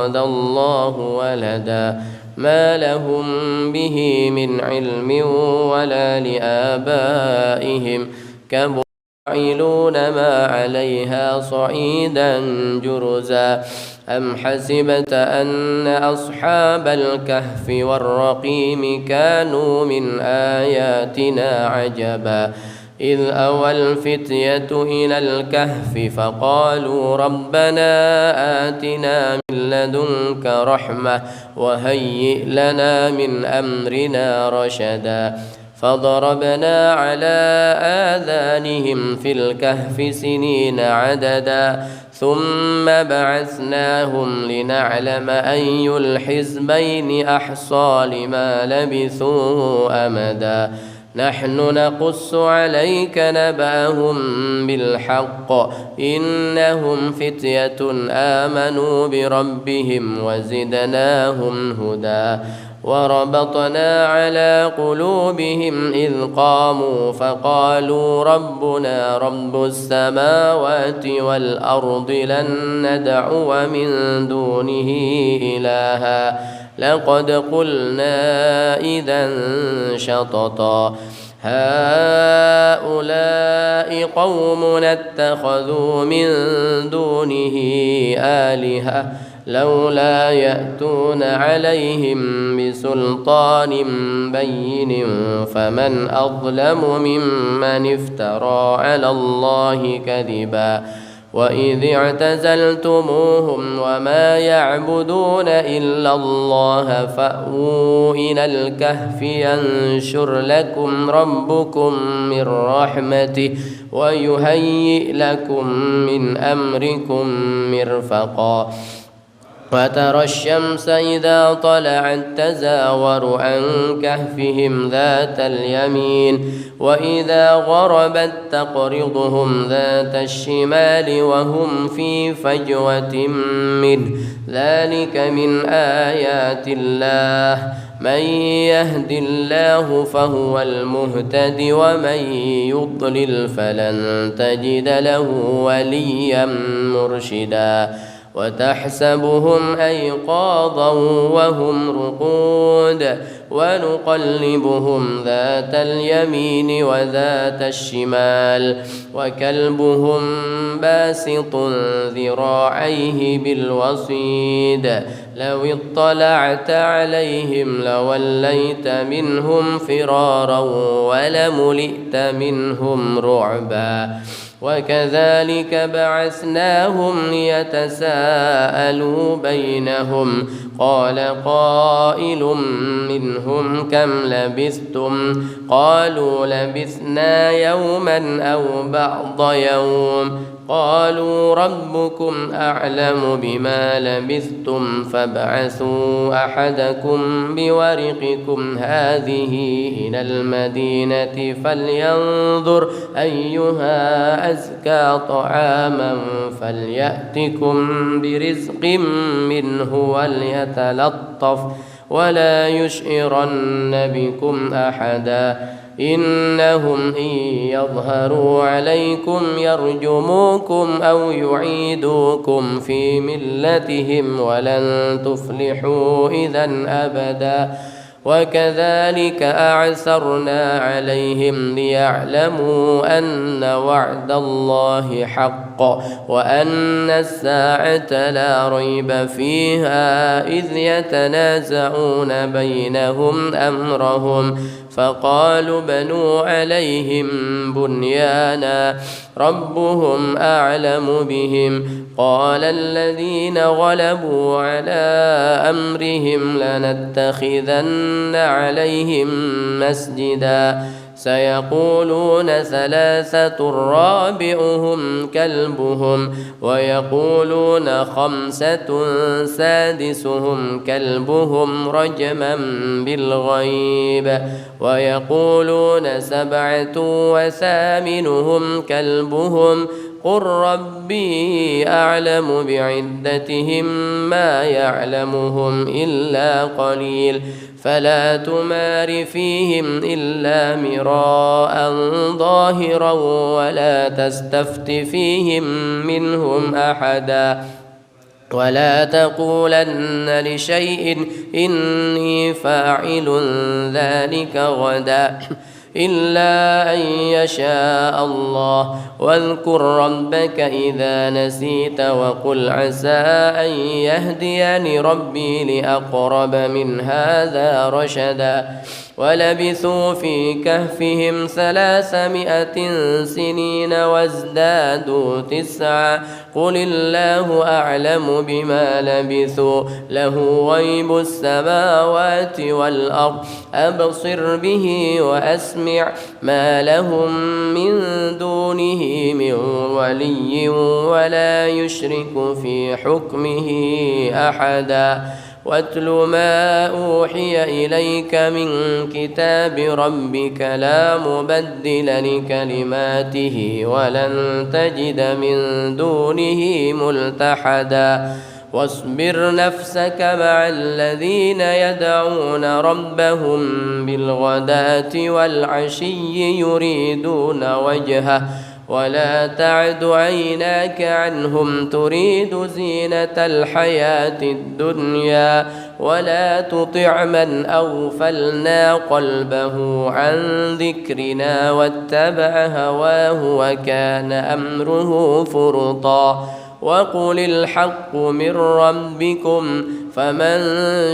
اتخذ الله ولدا ما لهم به من علم ولا لآبائهم كبر يعلون ما عليها صعيدا جرزا أم حسبت أن أصحاب الكهف والرقيم كانوا من آياتنا عجبا إذ أوى الفتية إلى الكهف فقالوا ربنا آتنا من لدنك رحمة وهيئ لنا من أمرنا رشدا فضربنا على آذانهم في الكهف سنين عددا ثم بعثناهم لنعلم أي الحزبين أحصى لما لبثوا أمدا نحن نقص عليك نبأهم بالحق إنهم فتية آمنوا بربهم وزدناهم هدى وربطنا على قلوبهم إذ قاموا فقالوا ربنا رب السماوات والأرض لن ندعو من دونه إلها لقد قلنا إذا شططا هؤلاء قومنا اتخذوا من دونه آلهة لولا يأتون عليهم بسلطان بين فمن أظلم ممن افترى على الله كذبا وإذ اعتزلتموهم وما يعبدون إلا الله فأووا إلى الكهف ينشر لكم ربكم من رحمته ويهيئ لكم من أمركم مرفقا وترى الشمس إذا طلعت تزاور عن كهفهم ذات اليمين وإذا غربت تقرضهم ذات الشمال وهم في فجوة منه ذلك من آيات الله من يهد الله فهو المهتد ومن يضلل فلن تجد له وليا مرشدا وتحسبهم أيقاظا وهم رقود ونقلبهم ذات اليمين وذات الشمال وكلبهم باسط ذراعيه بالوصيد لو اطلعت عليهم لوليت منهم فرارا ولملئت منهم رعبا وكذلك بعثناهم ليتساءلوا بينهم قال قائل منهم كم لبثتم قالوا لبثنا يوما أو بعض يوم قالوا ربكم أعلم بما لبثتم فابعثوا أحدكم بورقكم هذه إلى المدينة فلينظر أيها أزكى طعاما فليأتكم برزق منه وليتلطف ولا يشعرن بكم أحدا إنهم إن يظهروا عليكم يرجموكم أو يعيدوكم في ملتهم ولن تفلحوا إذا أبدا وكذلك أعثرنا عليهم ليعلموا أن وعد الله حق وأن الساعة لا ريب فيها إذ يتنازعون بينهم أمرهم فقالوا بنوا عليهم بنيانا ربهم أعلم بهم قال الذين غلبوا على أمرهم لنتخذن عليهم مسجدا سيقولون ثلاثة رابعهم كلبهم ويقولون خمسة سادسهم كلبهم رجما بالغيب ويقولون سبعة وثامنهم كلبهم قل ربي أعلم بعدتهم ما يعلمهم إلا قليل فلا تمار فيهم إلا مراء ظاهرا ولا تستفت فيهم منهم أحدا ولا تقولن لشيء إني فاعل ذلك غدا إلا أن يشاء الله واذكر ربك إذا نسيت وقل عسى أن يهديني ربي لأقرب من هذا رشدا ولبثوا في كهفهم 300 سنين وازدادوا 9 قل الله أعلم بما لبثوا له غيب السماوات والأرض أبصر به وأسمع ما لهم من دونه من ولي ولا يشرك في حكمه أحدا واتل ما أوحي إليك من كتاب ربك لا مبدل لكلماته ولن تجد من دونه ملتحدا واصبر نفسك مع الذين يدعون ربهم بالغداة والعشي يريدون وجهه ولا تعد عيناك عنهم تريد زينة الحياة الدنيا ولا تطع من أغفلنا قلبه عن ذكرنا واتبع هواه وكان أمره فرطا وقل الحق من ربكم فمن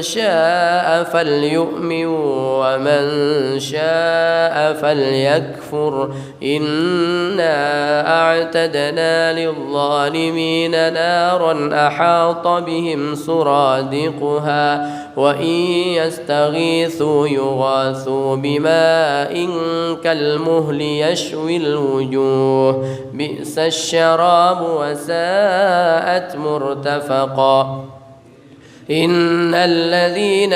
شاء فليؤمن ومن شاء فليكفر إنا أعتدنا للظالمين نارا أحاط بهم سرادقها وإن يستغيثوا يغاثوا بماء كالمهل يشوي الوجوه بئس الشراب وساءت مرتفقا إن الذين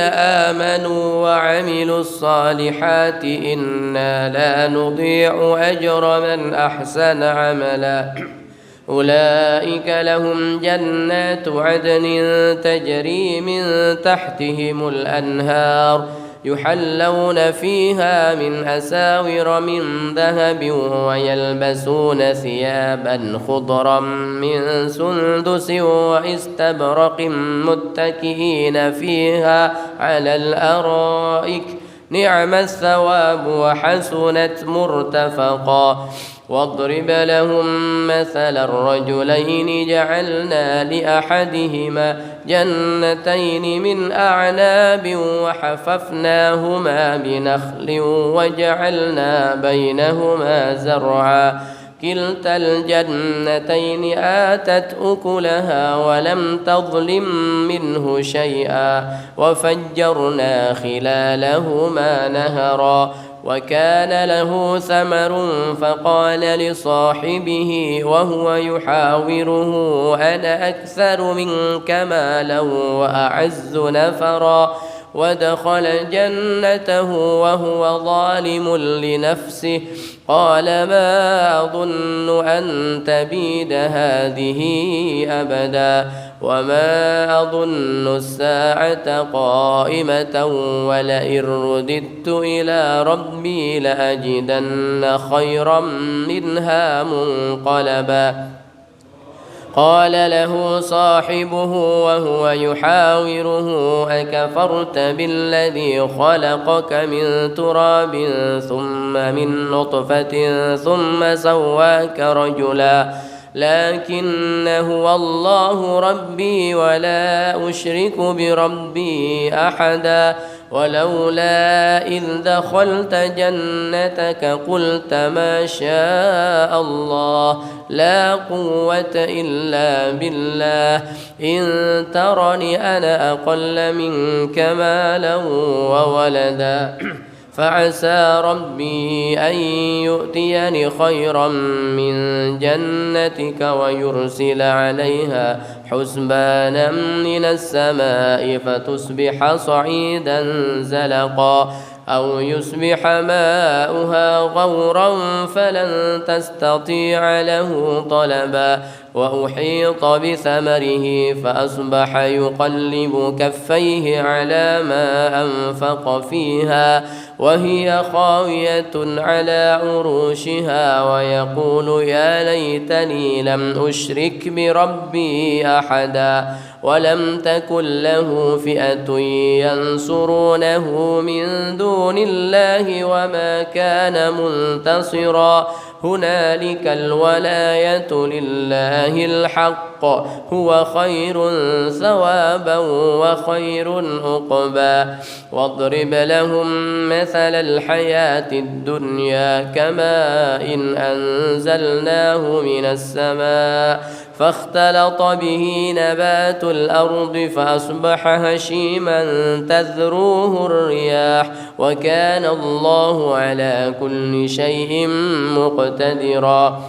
آمنوا وعملوا الصالحات إنا لا نضيع أجر من أحسن عملا أولئك لهم جنات عدن تجري من تحتهم الأنهار يحلون فيها من أساور من ذهب ويلبسون ثيابا خضرا من سندس واستبرق متكئين فيها على الأرائك نعم الثواب وحسنت مرتفقا واضرب لهم مثل الرجلين جعلنا لأحدهما جنتين من أعناب وحففناهما بنخل وجعلنا بينهما زرعا كلتا الجنتين آتت أكلها ولم تظلم منه شيئا وفجرنا خلالهما نهرا وكان له ثمر فقال لصاحبه وهو يحاوره أنا أكثر منك مالا وأعز نفرا ودخل جنته وهو ظالم لنفسه قال ما أظن أن تبيد هذه أبدا وما أظن الساعة قائمة ولئن رددت إلى ربي لأجدن خيرا منها منقلبا قال له صاحبه وهو يحاوره أكفرت بالذي خلقك من تراب ثم من نطفة ثم سواك رجلا لكن هو الله ربي ولا أشرك بربي أحدا ولولا إذ دخلت جنتك قلت ما شاء الله لا قوة إلا بالله إن ترني أنا أقل منك مالا وولدا فعسى ربي أن يؤتيني خيرا من جنتك ويرسل عليها حسبانا من السماء فتصبح صعيدا زلقا أو يصبح ماؤها غورا فلن تستطيع له طلبا وأحيط بثمره فأصبح يقلب كفيه على ما أنفق فيها وهي خاوية على عروشها ويقول يا ليتني لم أشرك بربي أحدا ولم تكن له فئة ينصرونه من دون الله وما كان منتصرا هنالك الولاية لله الحق هو خير ثوابا وخير عقبا واضرب لهم مثل الحياة الدنيا كماء إن أنزلناه من السماء فاختلط به نبات الأرض فأصبح هشيما تذروه الرياح وكان الله على كل شيء مقتدرا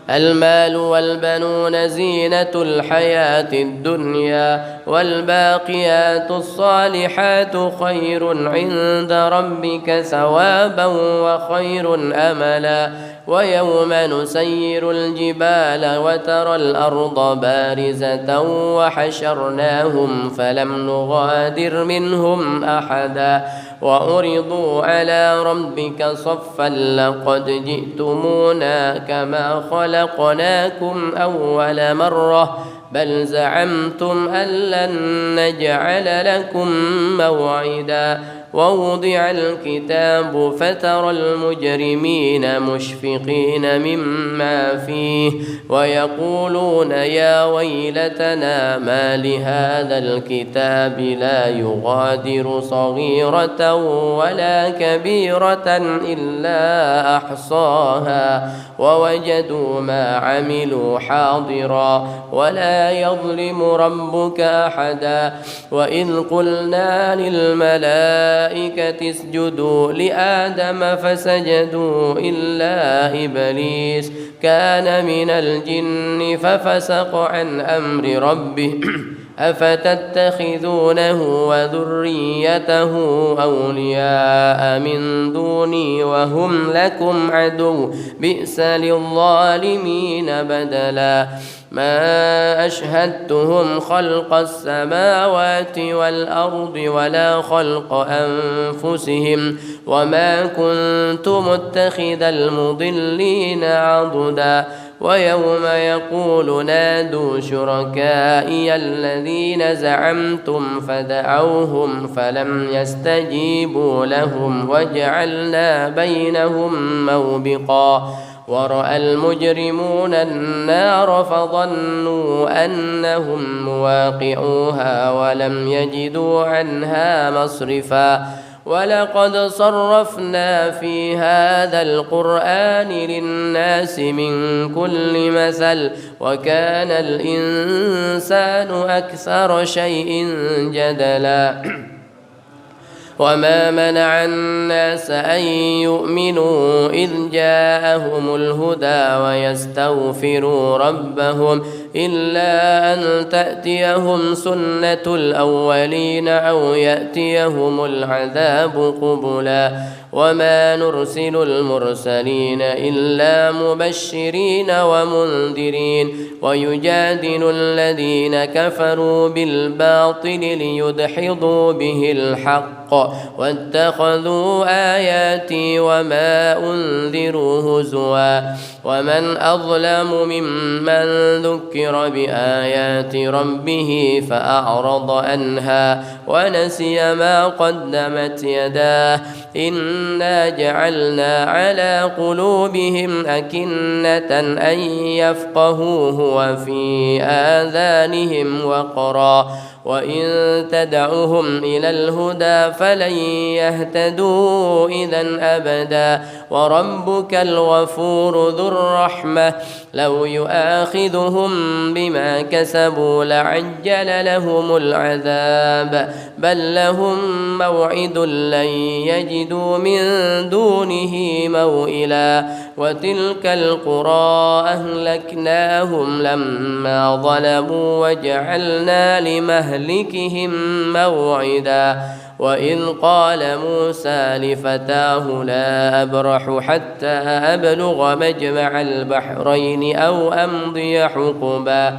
المال والبنون زينة الحياة الدنيا والباقيات الصالحات خير عند ربك ثوابا وخير أملا ويوم نسير الجبال وترى الأرض بارزة وحشرناهم فلم نغادر منهم أحدا وعرضوا على ربك صفا لقد جئتمونا كما خلقناكم أول مرة بل زعمتم أن لن نجعل لكم موعدا ووضع الكتاب فترى المجرمين مشفقين مما فيه ويقولون يا ويلتنا ما لهذا الكتاب لا يغادر صغيرة ولا كبيرة إلا أحصاها ووجدوا ما عملوا حاضرا ولا يظلم ربك أحدا وإذ قلنا للملائكة اسجدوا لآدم فسجدوا إلا إبليس كان من الجن ففسق عن أمر ربه أفتتخذونه وذريته أولياء من دوني وهم لكم عدو بئس للظالمين بدلا ما أشهدتهم خلق السماوات والأرض ولا خلق أنفسهم وما كنت متخذ المضلين عضدا ويوم يقول نادوا شركائي الذين زعمتم فدعوهم فلم يستجيبوا لهم وجعلنا بينهم موبقا ورأى المجرمون النار فظنوا أنهم مواقعوها ولم يجدوا عنها مصرفا ولقد صرفنا في هذا القرآن للناس من كل مثل وكان الإنسان أكثر شيء جدلا وما منع الناس أن يؤمنوا إذ جاءهم الهدى ويستغفروا ربهم إلا أن تأتيهم سنة الأولين أو يأتيهم العذاب قبلا وما نرسل المرسلين إلا مبشرين ومنذرين ويجادل الذين كفروا بالباطل ليدحضوا به الحق واتخذوا آياتي وما أنذروا هزوا ومن أظلم ممن ذكر بآيات ربه فأعرض عنها ونسي ما قدمت يداه إنا جعلنا على قلوبهم أكنة أن يفقهوه وفي آذانهم وقرا وإن تدعوهم إلى الهدى فلن يهتدوا إذا أبدا وربك الغفور ذو الرحمة لو يؤاخذهم بما كسبوا لعجل لهم العذاب بل لهم موعد لن يجدوا من دونه موئلا وتلك القرى أهلكناهم لما ظلموا وجعلنا لمهلكهم موعدا وإذ قال موسى لفتاه لا أبرح حتى أبلغ مجمع البحرين أو أمضي حقبا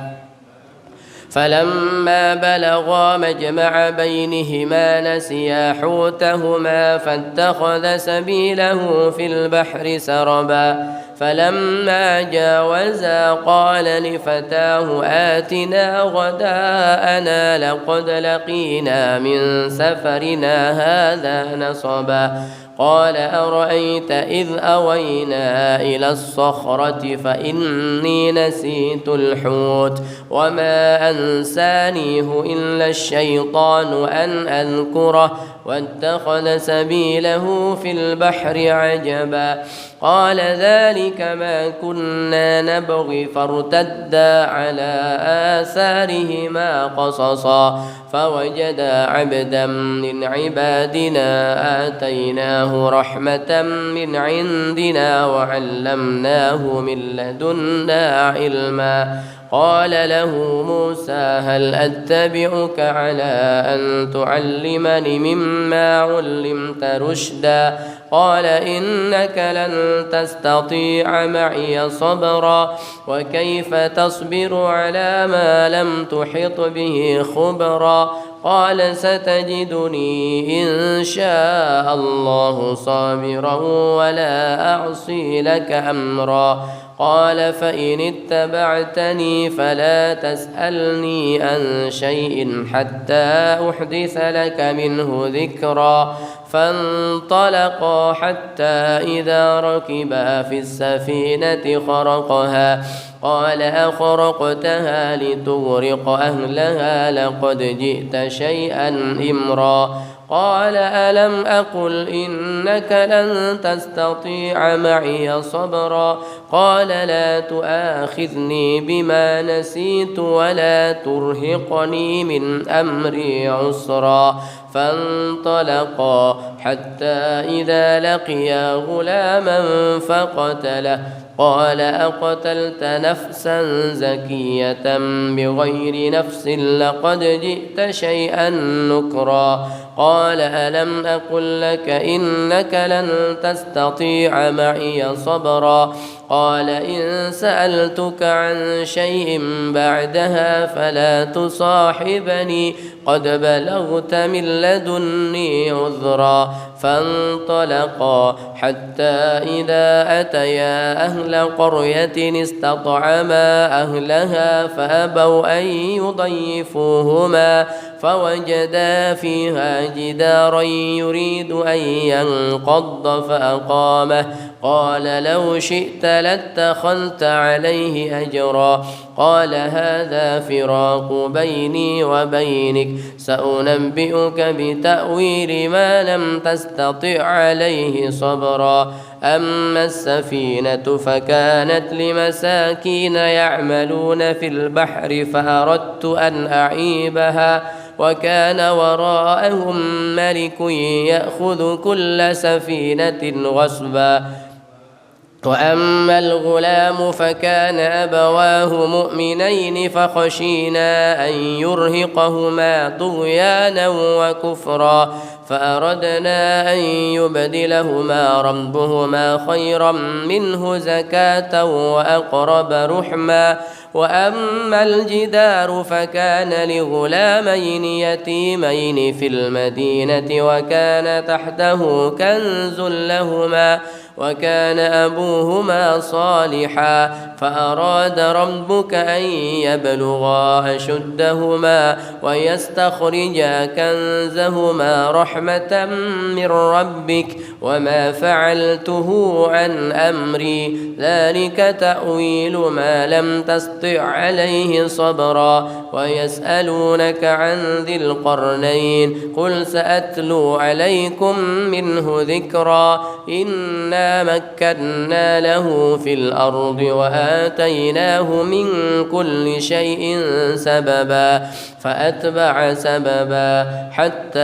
فلما بلغا مجمع بينهما نسيا حوتهما فاتخذ سبيله في البحر سربا فلما جاوزا قال لفتاه آتنا غداءنا لقد لقينا من سفرنا هذا نصبا قال أرأيت إذ أوينا إلى الصخرة فإني نسيت الحوت وما أنسانيه إلا الشيطان أن أذكره واتخذ سبيله في البحر عجبا قال ذلك ما كنا نبغي فارتدا على آثارهما قصصا فوجدا عبدا من عبادنا آتيناه رحمة من عندنا وعلمناه من لدنا علما قال له موسى هل أتبعك على أن تعلمني مما علمت رشدا قال إنك لن تستطيع معي صبرا وكيف تصبر على ما لم تحط به خبرا قال ستجدني إن شاء الله صابرا ولا أعصي لك أمرا قال فإن اتبعتني فلا تسألني عن شيء حتى أحدث لك منه ذكرا فانطلقا حتى إذا ركبا في السفينة خرقها قال أخرقتها لتغرق أهلها لقد جئت شيئا إمرا قال ألم أقل إنك لن تستطيع معي صبرا قال لا تؤاخذني بما نسيت ولا ترهقني من أمري عسرا فانطلقا حتى إذا لقيا غلاما فقتله قال أقتلت نفسا زكية بغير نفس لقد جئت شيئا نكرا قال ألم أقل لك إنك لن تستطيع معي صبرا قال إن سألتك عن شيء بعدها فلا تصاحبني قد بلغت من لدني عذرا فانطلقا حتى إذا أتيا أهل قرية استطعما أهلها فأبوا أن يضيفوهما فوجدا فيها جدارا يريد أن ينقض فأقامه قال لو شئت لاتخذت عليه أجرا قال هذا فراق بيني وبينك سأنبئك بتأويل ما لم تستطع عليه صبرا أما السفينة فكانت لمساكين يعملون في البحر فأردت أن أعيبها وكان وراءهم ملك يأخذ كل سفينة غصبا وأما الغلام فكان أبواه مؤمنين فخشينا أن يرهقهما طغيانا وكفرا فأردنا أن يبدلهما ربهما خيرا منه زكاة وأقرب رحما وأما الجدار فكان لغلامين يتيمين في المدينة وكان تحته كنز لهما وكان أبوهما صالحا فأراد ربك أن يبلغا أشدهما ويستخرجا كنزهما رحمة من ربك وما فعلته عن أمري ذلك تأويل ما لم تستطع عليه صبرا ويسألونك عن ذي القرنين قل سأتلو عليكم منه ذكرا إنا مكنا له في الأرض وآتيناه من كل شيء سببا فأتبع سببا حتى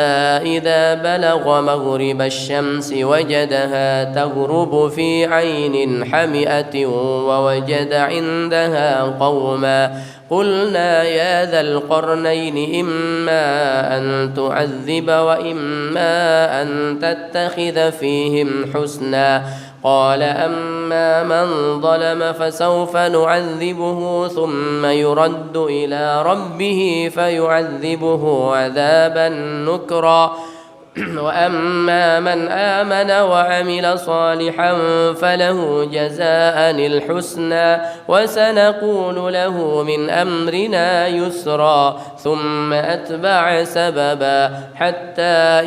إذا بلغ مغرب الشمس وجدها تغرب في عين حمئة ووجد عندها قوما قلنا يا ذا القرنين إما أن تعذب وإما أن تتخذ فيهم حسنا قال أما من ظلم فسوف نعذبه ثم يرد إلى ربه فيعذبه عذابا نكرا وأما من آمن وعمل صالحا فله جزاء الحسنى وسنقول له من أمرنا يسرا ثم أتبع سببا حتى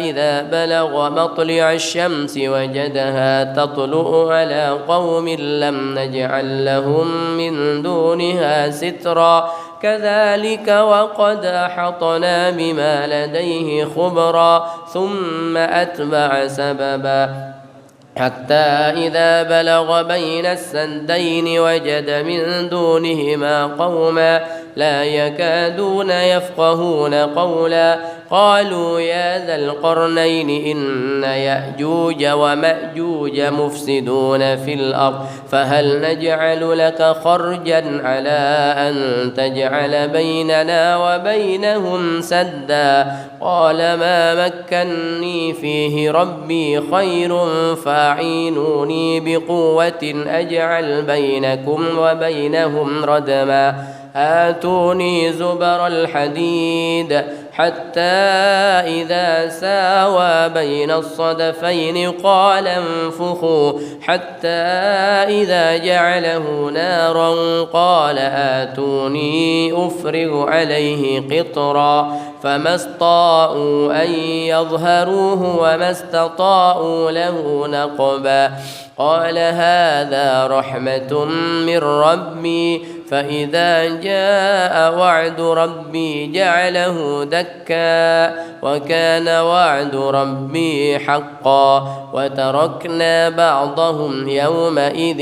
إذا بلغ مطلع الشمس وجدها تطلع على قوم لم نجعل لهم من دونها سترا كذلك وقد أحطنا بما لديه خبرا ثم أتبع سببا حتى إذا بلغ بين السدين وجد من دونهما قوما لا يكادون يفقهون قولا قالوا يا ذا القرنين إن يأجوج ومأجوج مفسدون في الأرض فهل نجعل لك خرجا على أن تجعل بيننا وبينهم سدا قال ما مكني فيه ربي خير فاعينوني بقوة أجعل بينكم وبينهم ردما آتوني زبر الحديد حتى إذا ساوى بين الصدفين قال انفخوا حتى إذا جعله نارا قال آتوني أفرغ عليه قطرا فما استطاعوا أن يظهروه وما استطاعوا له نقبا قال هذا رحمة من ربي فإذا جاء وعد ربي جعله دكا وكان وعد ربي حقا وتركنا بعضهم يومئذ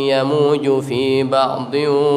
يموج في بعض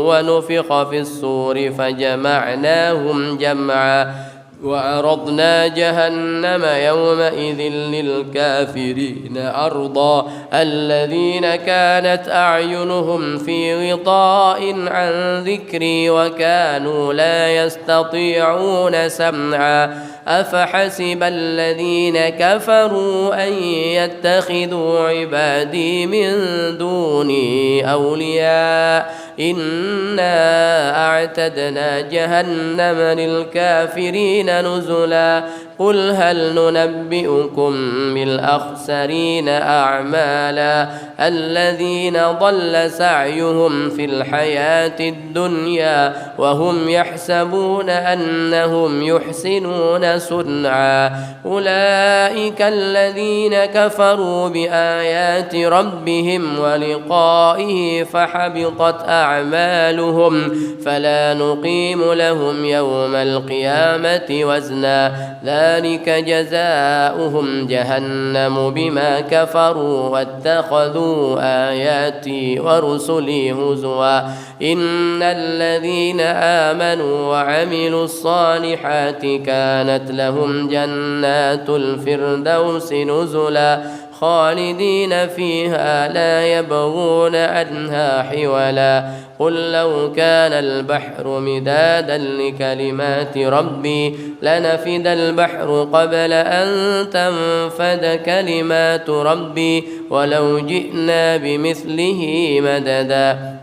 ونفخ في الصور فجمعناهم جمعا وعرضنا جهنم يومئذ للكافرين عرضا الذين كانت أعينهم في غطاء عن ذكري وكانوا لا يستطيعون سمعا أفحسب الذين كفروا أن يتخذوا عبادي من دوني أولياء إنا أعتدنا جهنم للكافرين نزلا قل هل ننبئكم بالأخسرين أعمالا الذين ضل سعيهم في الحياة الدنيا وهم يحسبون أنهم يحسنون صنعا أولئك الذين كفروا بآيات ربهم ولقائه فحبطت أعمالهم فلا نقيم لهم يوم القيامة وزنا ذلك جزاؤهم جهنم بما كفروا واتخذوا آياتي ورسلي هزوا إن الذين آمنوا وعملوا الصالحات كانت لهم جنات الفردوس نزلا خالدين فيها لا يبغون عنها حولا قل لو كان البحر مدادا لكلمات ربي لنفد البحر قبل أن تنفد كلمات ربي ولو جئنا بمثله مددا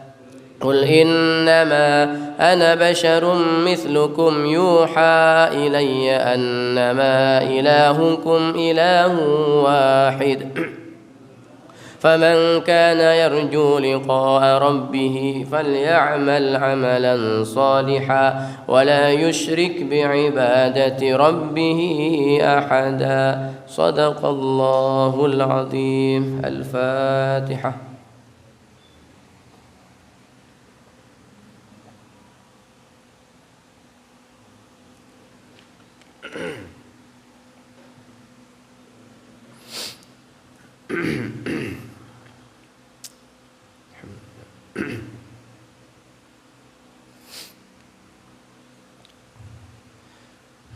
قل إنما أنا بشر مثلكم يوحى إلي أنما إلهكم إله واحد فمن كان يرجو لقاء ربه فليعمل عملا صالحا ولا يشرك بعبادة ربه أحدا صدق الله العظيم. الفاتحة.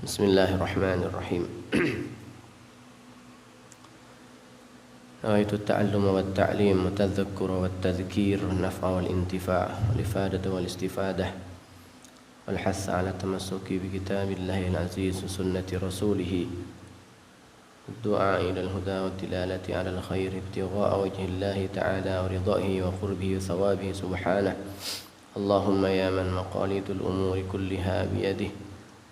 بسم الله الرحمن الرحيم. نويت التعلم والتعليم والتذكر والتذكير والنفع والانتفاع والإفادة والاستفادة والحث على التمسك بكتاب الله العزيز وسنة رسوله الدعاء إلى الهدى والدلالة على الخير ابتغاء وجه الله تعالى ورضائه وقربه وثوابه سبحانه. اللهم يا من مقاليد الأمور كلها بيده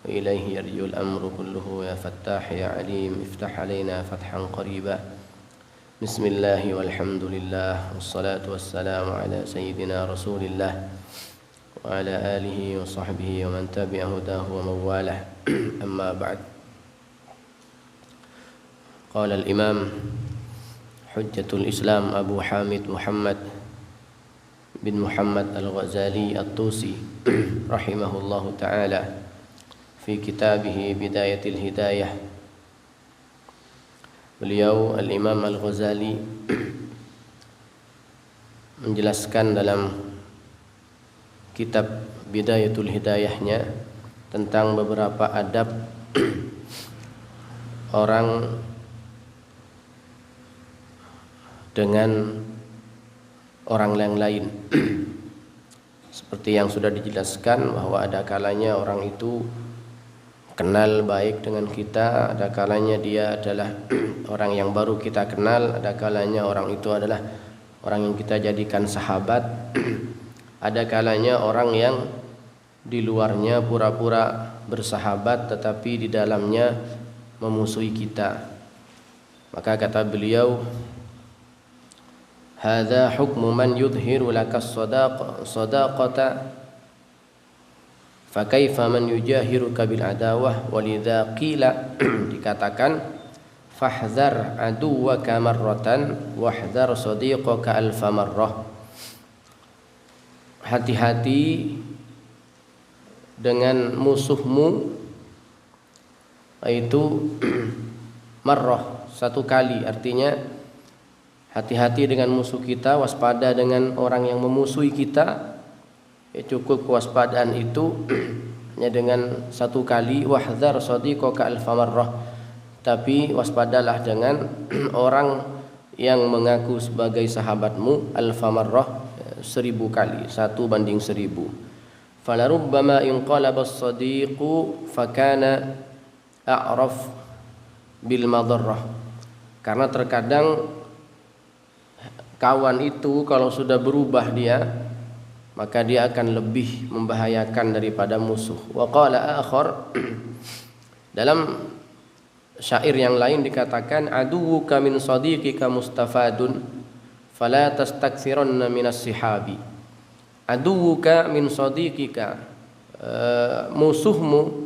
وإليه يرجو الأمر كله، يا فتاح يا عليم افتح علينا فتحا قريبا. بسم الله والحمد لله والصلاة والسلام على سيدنا رسول الله وعلى آله وصحبه ومن تبع هداه ومن والاه. أما بعد. قال الإمام حجة الإسلام أبو حامد محمد بن محمد الغزالي الطوسي رحمه الله تعالى في كتابه بداية الهداية. Beliau Al-Imam Al-Ghazali menjelaskan dalam kitab Bidayatul Hidayahnya tentang beberapa adab orang dengan orang yang lain. Seperti yang sudah dijelaskan bahwa ada kalanya orang itu kenal baik dengan kita, ada kalanya dia adalah orang yang baru kita kenal, ada kalanya orang itu adalah orang yang kita jadikan sahabat, ada kalanya orang yang di luarnya pura-pura bersahabat tetapi di dalamnya memusuhi kita. Maka kata beliau, hadza hukmu man yudhiru laka sadaqata fa kaifa man yujahiruka bil adawah. Walidha qila, dikatakan fahzar aduwaka marratan wahdhar sadiqaka alfa marrah. Hati-hati dengan musuhmu, yaitu marrah, satu kali. Artinya hati-hati dengan musuh kita, waspada dengan orang yang memusuhi kita. Ya, cukup kewaspadaan itu hanya dengan satu kali. Wahdhar sadiqaka alfa marrah, tapi waspadalah dengan orang yang mengaku sebagai sahabatmu alfa marrah, 1000 kali, 1:1000. Falarubbama inqalaba as-sadiqu fakana a'raf bil madarrah. Karena terkadang kawan itu kalau sudah berubah dia, maka dia akan lebih membahayakan daripada musuh. Wa qala akhar, dalam syair yang lain dikatakan, aduwuka min sadiqika mustafadun fala tastakthiranna minas sihabi. Aduwuka min sadiqika, musuhmu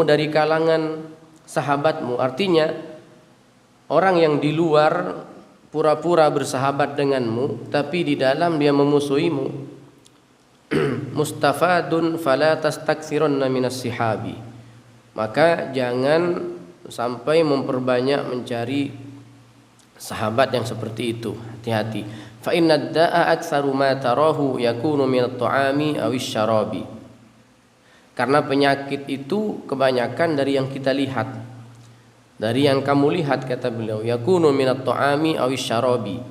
dari kalangan sahabatmu. Artinya orang yang di luar pura-pura bersahabat denganmu tapi di dalam dia memusuhimu. Mustafadun fala tastakthiranna minas sihabi, maka jangan sampai memperbanyak mencari sahabat yang seperti itu. Hati-hati. Fa inna da'a aktsaru ma tarahu yakunu minat ta'ami awis syarabi. Karena penyakit itu kebanyakan dari yang kita lihat, dari yang kamu lihat, kata beliau, yakunu minat ta'ami awis syarabi.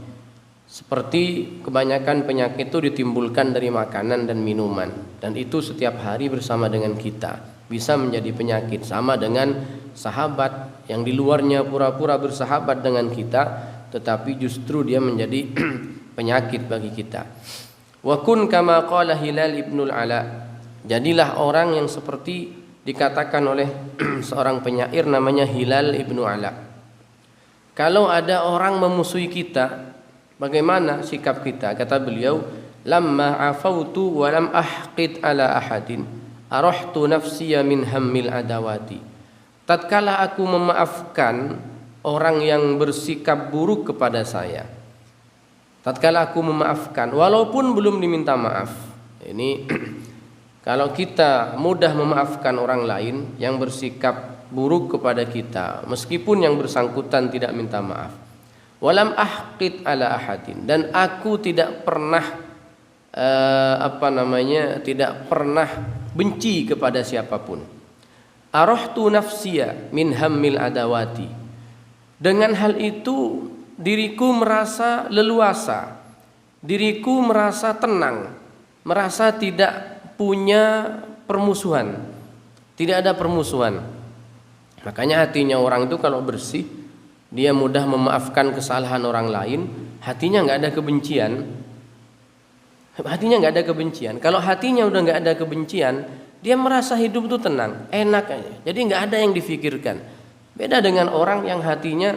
Seperti kebanyakan penyakit itu ditimbulkan dari makanan dan minuman, dan itu setiap hari bersama dengan kita bisa menjadi penyakit. Sama dengan sahabat yang di luarnya pura-pura bersahabat dengan kita, tetapi justru dia menjadi penyakit bagi kita. Wa kun kama qala Hilal ibnul Ala, jadilah orang yang seperti dikatakan oleh seorang penyair namanya Hilal ibnu Ala. Kalau ada orang memusuhi kita, bagaimana sikap kita? Kata beliau, lamma afautu wa lam ahqid ala ahadin arahtu nafsiya min hammil adawati. Tatkala aku memaafkan orang yang bersikap buruk kepada saya, tatkala aku memaafkan walaupun belum diminta maaf. Ini kalau kita mudah memaafkan orang lain yang bersikap buruk kepada kita, meskipun yang bersangkutan tidak minta maaf. Walam ahqid ala ahadin, dan aku tidak pernah tidak pernah benci kepada siapapun. Arahtu nafsiya min hammil adawati. Dengan hal itu diriku merasa leluasa, diriku merasa tenang, merasa tidak punya permusuhan, tidak ada permusuhan. Makanya hatinya orang itu kalau bersih, dia mudah memaafkan kesalahan orang lain, hatinya nggak ada kebencian. Hatinya nggak ada kebencian. Kalau hatinya udah nggak ada kebencian, dia merasa hidup itu tenang, enak aja. Jadi nggak ada yang difikirkan. Beda dengan orang yang hatinya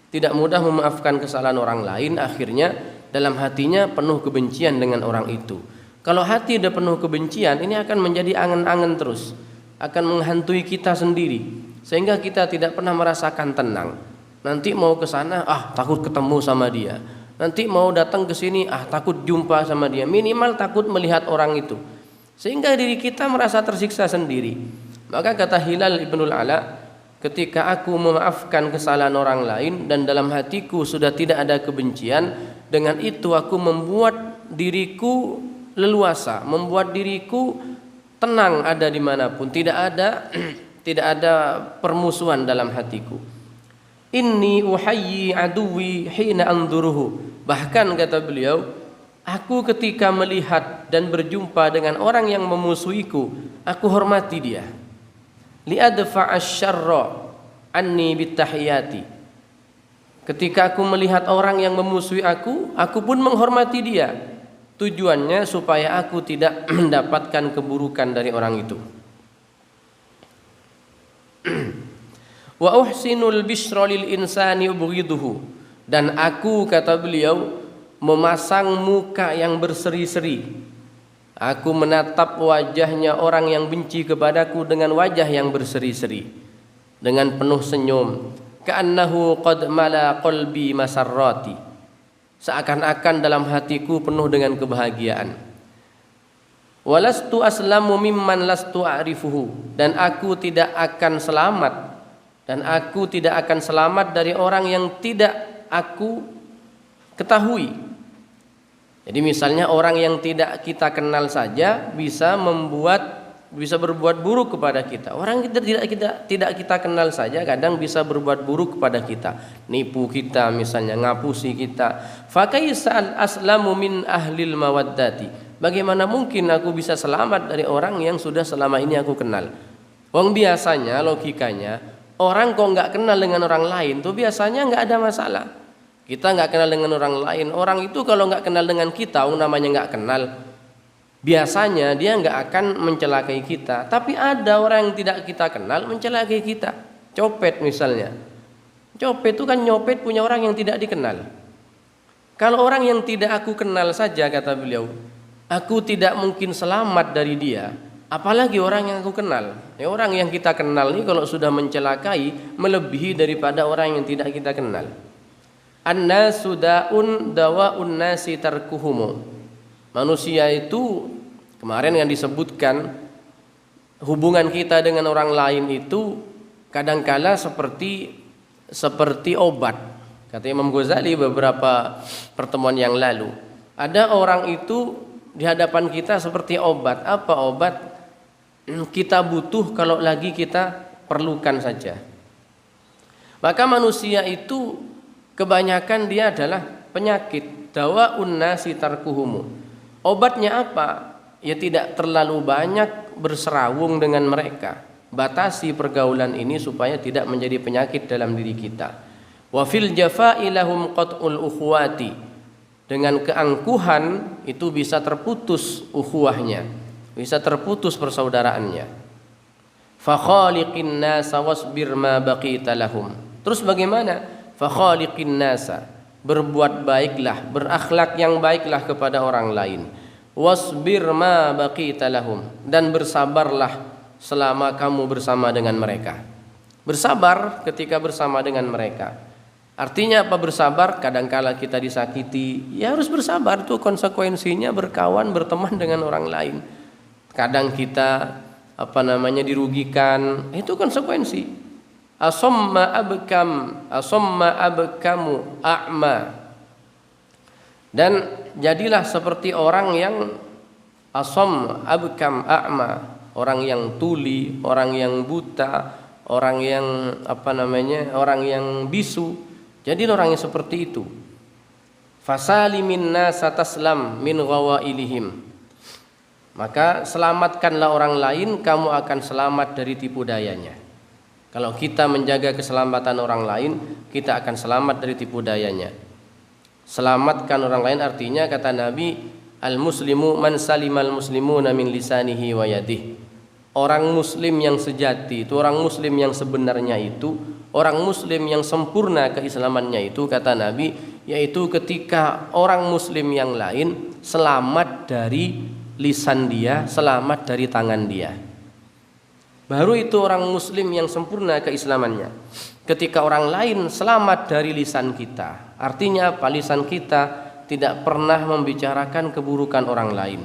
tidak mudah memaafkan kesalahan orang lain, akhirnya dalam hatinya penuh kebencian dengan orang itu. Kalau hati udah penuh kebencian, ini akan menjadi angan-angan terus, akan menghantui kita sendiri, sehingga kita tidak pernah merasakan tenang. Nanti mau ke sana, takut ketemu sama dia. Nanti mau datang ke sini, takut jumpa sama dia. Minimal takut melihat orang itu, sehingga diri kita merasa tersiksa sendiri. Maka kata Hilal Ibnul Ala, ketika aku memaafkan kesalahan orang lain dan dalam hatiku sudah tidak ada kebencian, dengan itu aku membuat diriku leluasa, membuat diriku tenang ada dimanapun, tidak ada permusuhan dalam hatiku. Inni uhayyi aduwi hina anzuruhu. Bahkan kata beliau, aku ketika melihat dan berjumpa dengan orang yang memusuhiku, aku hormati dia. Liadfa'a syarra anni bitahiyati. Ketika aku melihat orang yang memusuhi aku pun menghormati dia. Tujuannya supaya aku tidak mendapatkan keburukan dari orang itu. Wa uhsinul bishra lil insani ubghiduhu. Dan aku, kata beliau, memasang muka yang berseri-seri. Aku menatap wajahnya orang yang benci kepadaku dengan wajah yang berseri-seri, dengan penuh senyum. Ka'annahu qad mala qalbi masarrati. Seakan-akan dalam hatiku penuh dengan kebahagiaan. Walastu aslamu mimman lastu a'rifuhu. Dan aku tidak akan selamat dari orang yang tidak aku ketahui. Jadi misalnya orang yang tidak kita kenal saja bisa berbuat buruk kepada kita. Orang tidak kita kenal saja kadang bisa berbuat buruk kepada kita, nipu kita misalnya, ngapusi kita. Fa kaisa aslamu min ahlil mawaddati. Bagaimana mungkin aku bisa selamat dari orang yang sudah selama ini aku kenal? Wong biasanya logikanya orang kok nggak kenal dengan orang lain tuh biasanya nggak ada masalah. Kita nggak kenal dengan orang lain, orang itu kalau nggak kenal dengan kita, namanya nggak kenal, biasanya dia nggak akan mencelakai kita. Tapi ada orang yang tidak kita kenal mencelakai kita. Copet misalnya, copet itu kan nyopet punya orang yang tidak dikenal. Kalau orang yang tidak aku kenal saja, kata beliau, aku tidak mungkin selamat dari dia. Apalagi orang yang aku kenal. Orang yang kita kenal ini kalau sudah mencelakai melebihi daripada orang yang tidak kita kenal. An-nasu da'un dawa'un nasi tarkuhumu. Manusia itu kemarin yang disebutkan hubungan kita dengan orang lain itu kadangkala seperti obat. Kata Imam Ghazali beberapa pertemuan yang lalu. Ada orang itu di hadapan kita seperti obat. Apa obat? Kita butuh kalau lagi kita perlukan saja. Maka manusia itu kebanyakan dia adalah penyakit. Dawa'un nasi tarkuhumu. Obatnya apa? Ya tidak terlalu banyak berserawung dengan mereka. Batasi pergaulan ini supaya tidak menjadi penyakit dalam diri kita. Wa fil jafa'i lahum qat'ul ukhuwati. Dengan keangkuhan itu bisa terputus ukhuwahnya, bisa terputus persaudaraannya. Fa khaliqin nasa wasbir ma baqita lahum. Terus bagaimana? Fa khaliqin nasa, berbuat baiklah, berakhlak yang baiklah kepada orang lain. Wasbir ma baqita lahum, dan bersabarlah selama kamu bersama dengan mereka. Bersabar ketika bersama dengan mereka. Artinya apa bersabar? Kadangkala kita disakiti, ya harus bersabar, itu konsekuensinya berkawan, berteman dengan orang lain. Kadang kita dirugikan, itu konsekuensi. Asomma abkamu a'ma. Dan jadilah seperti orang yang asom abkam a'ma, orang yang tuli, orang yang buta, orang yang orang yang bisu. Jadi orang yang seperti itu. Fasalimin nasa taslam min ghawailihim. Maka selamatkanlah orang lain, kamu akan selamat dari tipu dayanya. Kalau kita menjaga keselamatan orang lain, kita akan selamat dari tipu dayanya. Selamatkan orang lain artinya kata Nabi, al-muslimu man salimal muslimuna min lisanihi wa yadihi. Orang muslim yang sejati itu, orang muslim yang sebenarnya itu, orang muslim yang sempurna keislamannya itu kata Nabi, yaitu ketika orang muslim yang lain selamat dari lisan dia, selamat dari tangan dia. Baru itu orang muslim yang sempurna keislamannya. Ketika orang lain selamat dari lisan kita, artinya apa? Lisan kita tidak pernah membicarakan keburukan orang lain,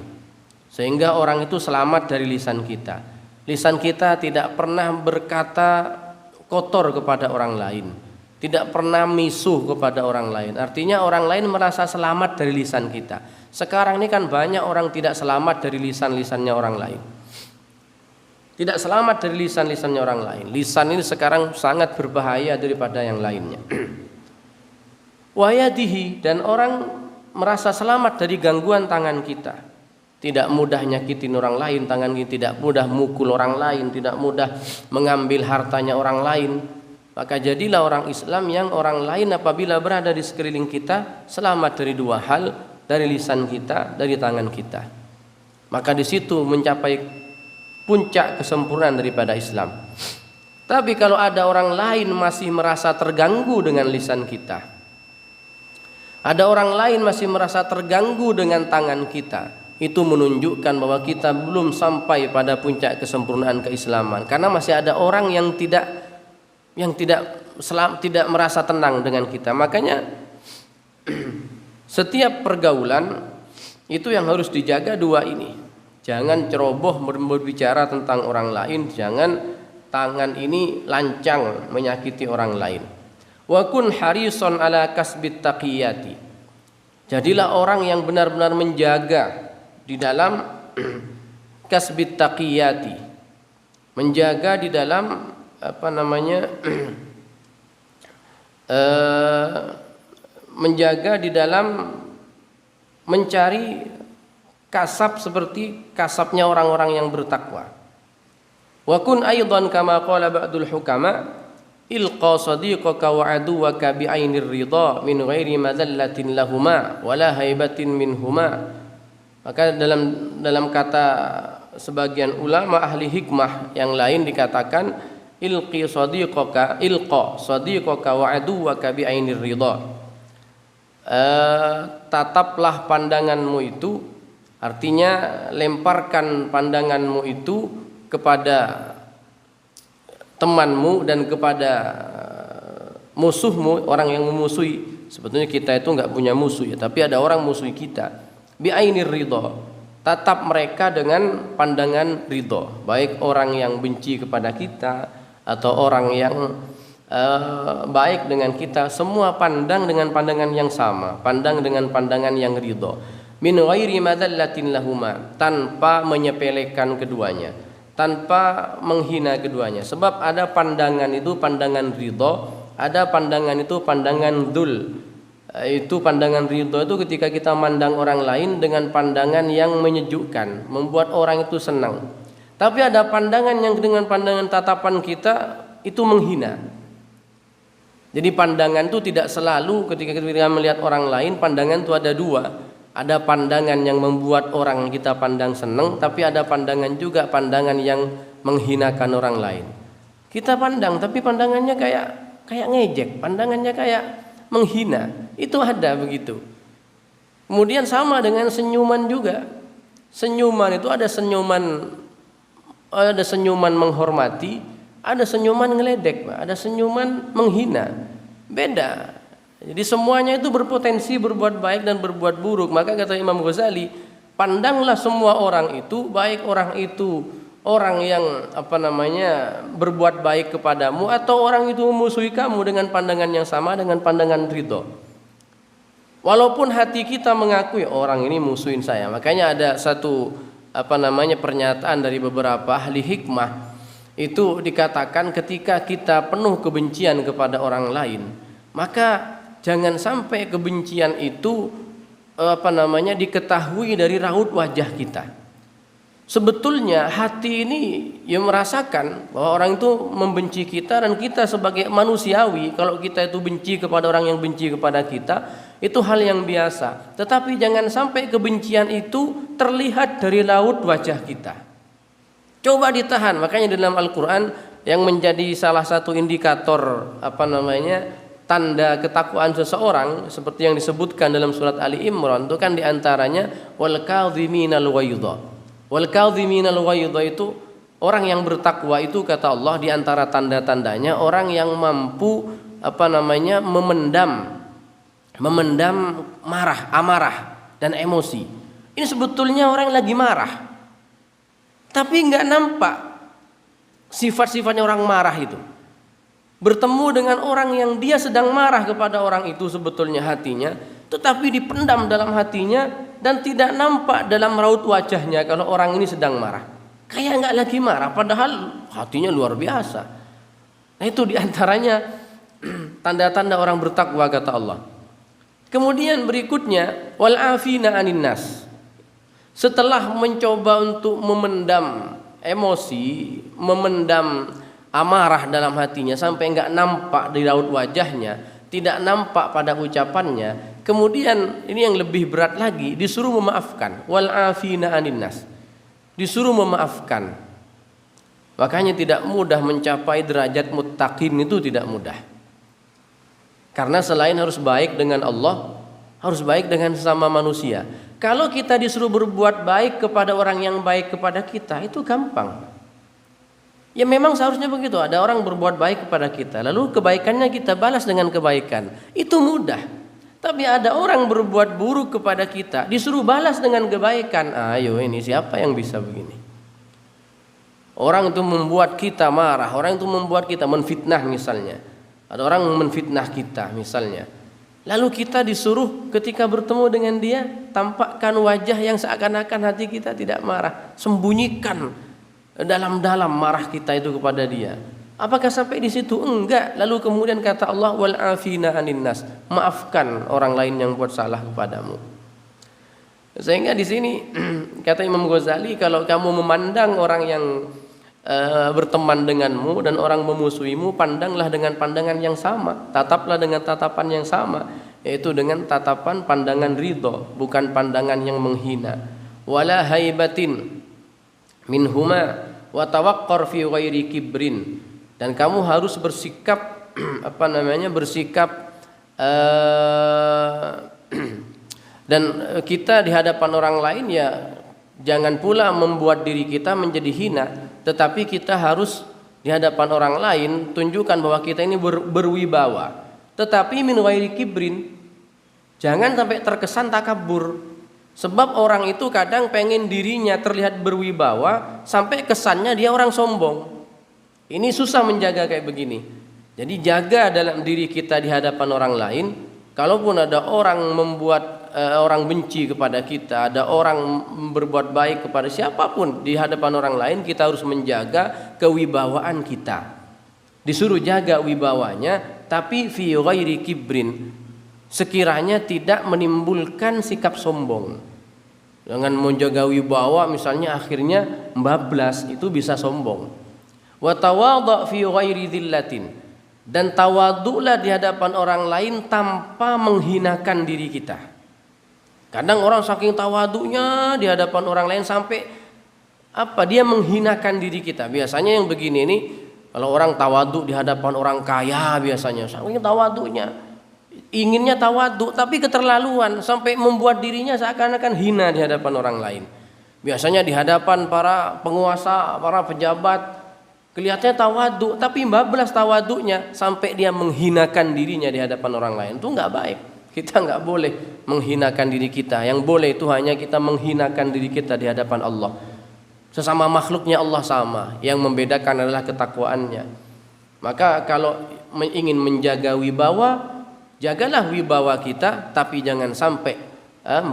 sehingga orang itu selamat dari lisan kita. Lisan kita tidak pernah berkata kotor kepada orang lain, tidak pernah misuh kepada orang lain. Artinya orang lain merasa selamat dari lisan kita. Sekarang ini kan banyak orang tidak selamat dari lisan-lisannya orang lain, tidak selamat dari lisan-lisannya orang lain. Lisan ini sekarang sangat berbahaya daripada yang lainnya. Wayadihi, dan orang merasa selamat dari gangguan tangan kita. Tidak mudah nyakitin orang lain, tangan kita tidak mudah mukul orang lain, tidak mudah mengambil hartanya orang lain. Maka jadilah orang Islam yang orang lain apabila berada di sekeliling kita selamat dari dua hal, dari lisan kita, dari tangan kita. Maka di situ mencapai puncak kesempurnaan daripada Islam. Tapi kalau ada orang lain masih merasa terganggu dengan lisan kita, ada orang lain masih merasa terganggu dengan tangan kita, itu menunjukkan bahwa kita belum sampai pada puncak kesempurnaan keislaman. Karena masih ada orang yang tidak merasa tenang dengan kita. Makanya setiap pergaulan itu yang harus dijaga dua ini. Jangan ceroboh berbicara tentang orang lain, jangan tangan ini lancang menyakiti orang lain. Wa kun harison ala kasbit taqiyati. Jadilah orang yang benar-benar menjaga di dalam kasbit taqiyati. Menjaga di dalam menjaga di dalam mencari kasab seperti kasabnya orang-orang yang bertakwa. Wa kun aidan kama qala ba'dul hukama ilqa sadiqaka wa aduwaka bi ainir ridha min ghairi madallatin lahuma wala haibatin minhuma. Maka dalam kata sebagian ulama ahli hikmah yang lain dikatakan ilqa sadiqaka wa aduwaka bi ainir ridha. Tataplah pandanganmu itu, artinya lemparkan pandanganmu itu kepada temanmu dan kepada musuhmu, orang yang memusuhi. Sebetulnya kita itu enggak punya musuh ya, tapi ada orang musuhi kita. Bi ainir ridha, tatap mereka dengan pandangan ridha, baik orang yang benci kepada kita atau orang yang baik dengan kita, semua pandang dengan pandangan yang sama, pandang dengan pandangan yang ridha. Min ghairi madallatin lahuma, tanpa menyepelekan keduanya, tanpa menghina keduanya. Sebab ada pandangan itu pandangan ridha, ada pandangan itu pandangan dzul. Itu pandangan ridha itu ketika kita mandang orang lain dengan pandangan yang menyejukkan, membuat orang itu senang. Tapi ada pandangan yang dengan pandangan tatapan kita itu menghina. Jadi pandangan itu tidak selalu ketika kita melihat orang lain, pandangan itu ada dua. Ada pandangan yang membuat orang kita pandang senang, tapi ada pandangan juga pandangan yang menghinakan orang lain. Kita pandang tapi pandangannya kayak ngejek, pandangannya kayak menghina. Itu ada begitu. Kemudian sama dengan senyuman juga. Senyuman itu ada senyuman menghormati, ada senyuman ngeledek, ada senyuman menghina. Beda. Jadi semuanya itu berpotensi berbuat baik dan berbuat buruk. Maka kata Imam Ghazali, pandanglah semua orang itu, baik orang itu orang yang berbuat baik kepadamu atau orang itu memusuhi kamu, dengan pandangan yang sama, dengan pandangan ridho. Walaupun hati kita mengakui orang ini musuhin saya. Makanya ada satu pernyataan dari beberapa ahli hikmah, itu dikatakan ketika kita penuh kebencian kepada orang lain, maka jangan sampai kebencian itu diketahui dari raut wajah kita. sebetulnya hati ini ya merasakan bahwa orang itu membenci kita, dan kita sebagai manusiawi kalau kita itu benci kepada orang yang benci kepada kita itu hal yang biasa. Tetapi jangan sampai kebencian itu terlihat dari raut wajah kita. Coba ditahan. Makanya dalam Al-Qur'an yang menjadi salah satu indikator tanda ketakwaan seseorang seperti yang disebutkan dalam surat Ali Imran itu kan diantaranya wal kadhiminal ghaidha. Wal kadhiminal ghaidha itu orang yang bertakwa itu kata Allah di antara tanda-tandanya orang yang mampu memendam marah, amarah dan emosi. Ini sebetulnya orang lagi marah, tapi nggak nampak sifat-sifatnya orang marah itu. Bertemu dengan orang yang dia sedang marah kepada orang itu sebetulnya hatinya, tetapi dipendam dalam hatinya dan tidak nampak dalam raut wajahnya kalau orang ini sedang marah. Kayak nggak lagi marah, padahal hatinya luar biasa. Nah, itu diantaranya tanda-tanda orang bertakwa kata Allah. Kemudian berikutnya wal afina anin nas. Setelah mencoba untuk memendam emosi, memendam amarah dalam hatinya sampai enggak nampak di raut wajahnya, tidak nampak pada ucapannya, kemudian ini yang lebih berat lagi, disuruh memaafkan. Wal afina anin nas. Disuruh memaafkan. Makanya tidak mudah mencapai derajat muttaqin, itu tidak mudah. Karena selain harus baik dengan Allah, harus baik dengan sesama manusia. Kalau kita disuruh berbuat baik kepada orang yang baik kepada kita, itu gampang. Ya memang seharusnya begitu. Ada orang berbuat baik kepada kita, lalu kebaikannya kita balas dengan kebaikan. Itu mudah. Tapi ada orang berbuat buruk kepada kita, disuruh balas dengan kebaikan. Ayo, ini siapa yang bisa begini? Orang itu membuat kita marah, orang itu membuat kita menfitnah misalnya. Ada orang menfitnah kita misalnya. Lalu kita disuruh ketika bertemu dengan dia, tampakkan wajah yang seakan-akan hati kita tidak marah. Sembunyikan dalam-dalam marah kita itu kepada dia. Apakah sampai di situ? Enggak. Lalu kemudian kata Allah wal afina anin nas. Maafkan orang lain yang buat salah kepadamu. Sehingga di sini kata Imam Ghazali, kalau kamu memandang orang yang berteman denganmu dan orang memusuhimu, pandanglah dengan pandangan yang sama, tataplah dengan tatapan yang sama, yaitu dengan tatapan pandangan ridho, bukan pandangan yang menghina. Wala haibatin minhuma wa tawaqqar fi ghairi kibrin. Dan kamu harus bersikap bersikap dan kita di hadapan orang lain ya jangan pula membuat diri kita menjadi hina, tetapi kita harus di hadapan orang lain tunjukkan bahwa kita ini berwibawa. Tetapi min ghairi kibrin, jangan sampai terkesan takabur. Sebab orang itu kadang pengen dirinya terlihat berwibawa sampai kesannya dia orang sombong. Ini susah menjaga kayak begini. Jadi jaga dalam diri kita di hadapan orang lain. Kalaupun ada orang membuat orang benci kepada kita, ada orang berbuat baik kepada siapapun di hadapan orang lain, kita harus menjaga kewibawaan kita. Disuruh jaga wibawanya, tapi fi ghairi kibrin, sekiranya tidak menimbulkan sikap sombong. Dengan menjaga wibawa misalnya akhirnya bablas, itu bisa sombong. Wa tawadha fi ghairi dzillatin, dan tawadhu'lah di hadapan orang lain tanpa menghinakan diri kita. Kadang orang saking tawadhu'nya di hadapan orang lain sampai dia menghinakan diri kita. Biasanya yang begini ini, kalau orang tawadhu di hadapan orang kaya biasanya saking tawadhu'nya, inginnya tawadhu tapi keterlaluan sampai membuat dirinya seakan-akan hina di hadapan orang lain. Biasanya di hadapan para penguasa, para pejabat, kelihatannya tawadhu, tapi bablas tawadhunya sampai dia menghinakan dirinya di hadapan orang lain. Itu enggak baik. Kita enggak boleh menghinakan diri kita. Yang boleh itu hanya kita menghinakan diri kita di hadapan Allah. Sesama makhluknya Allah sama. Yang membedakan adalah ketakwaannya. Maka kalau ingin menjaga wibawa, jagalah wibawa kita, tapi jangan sampai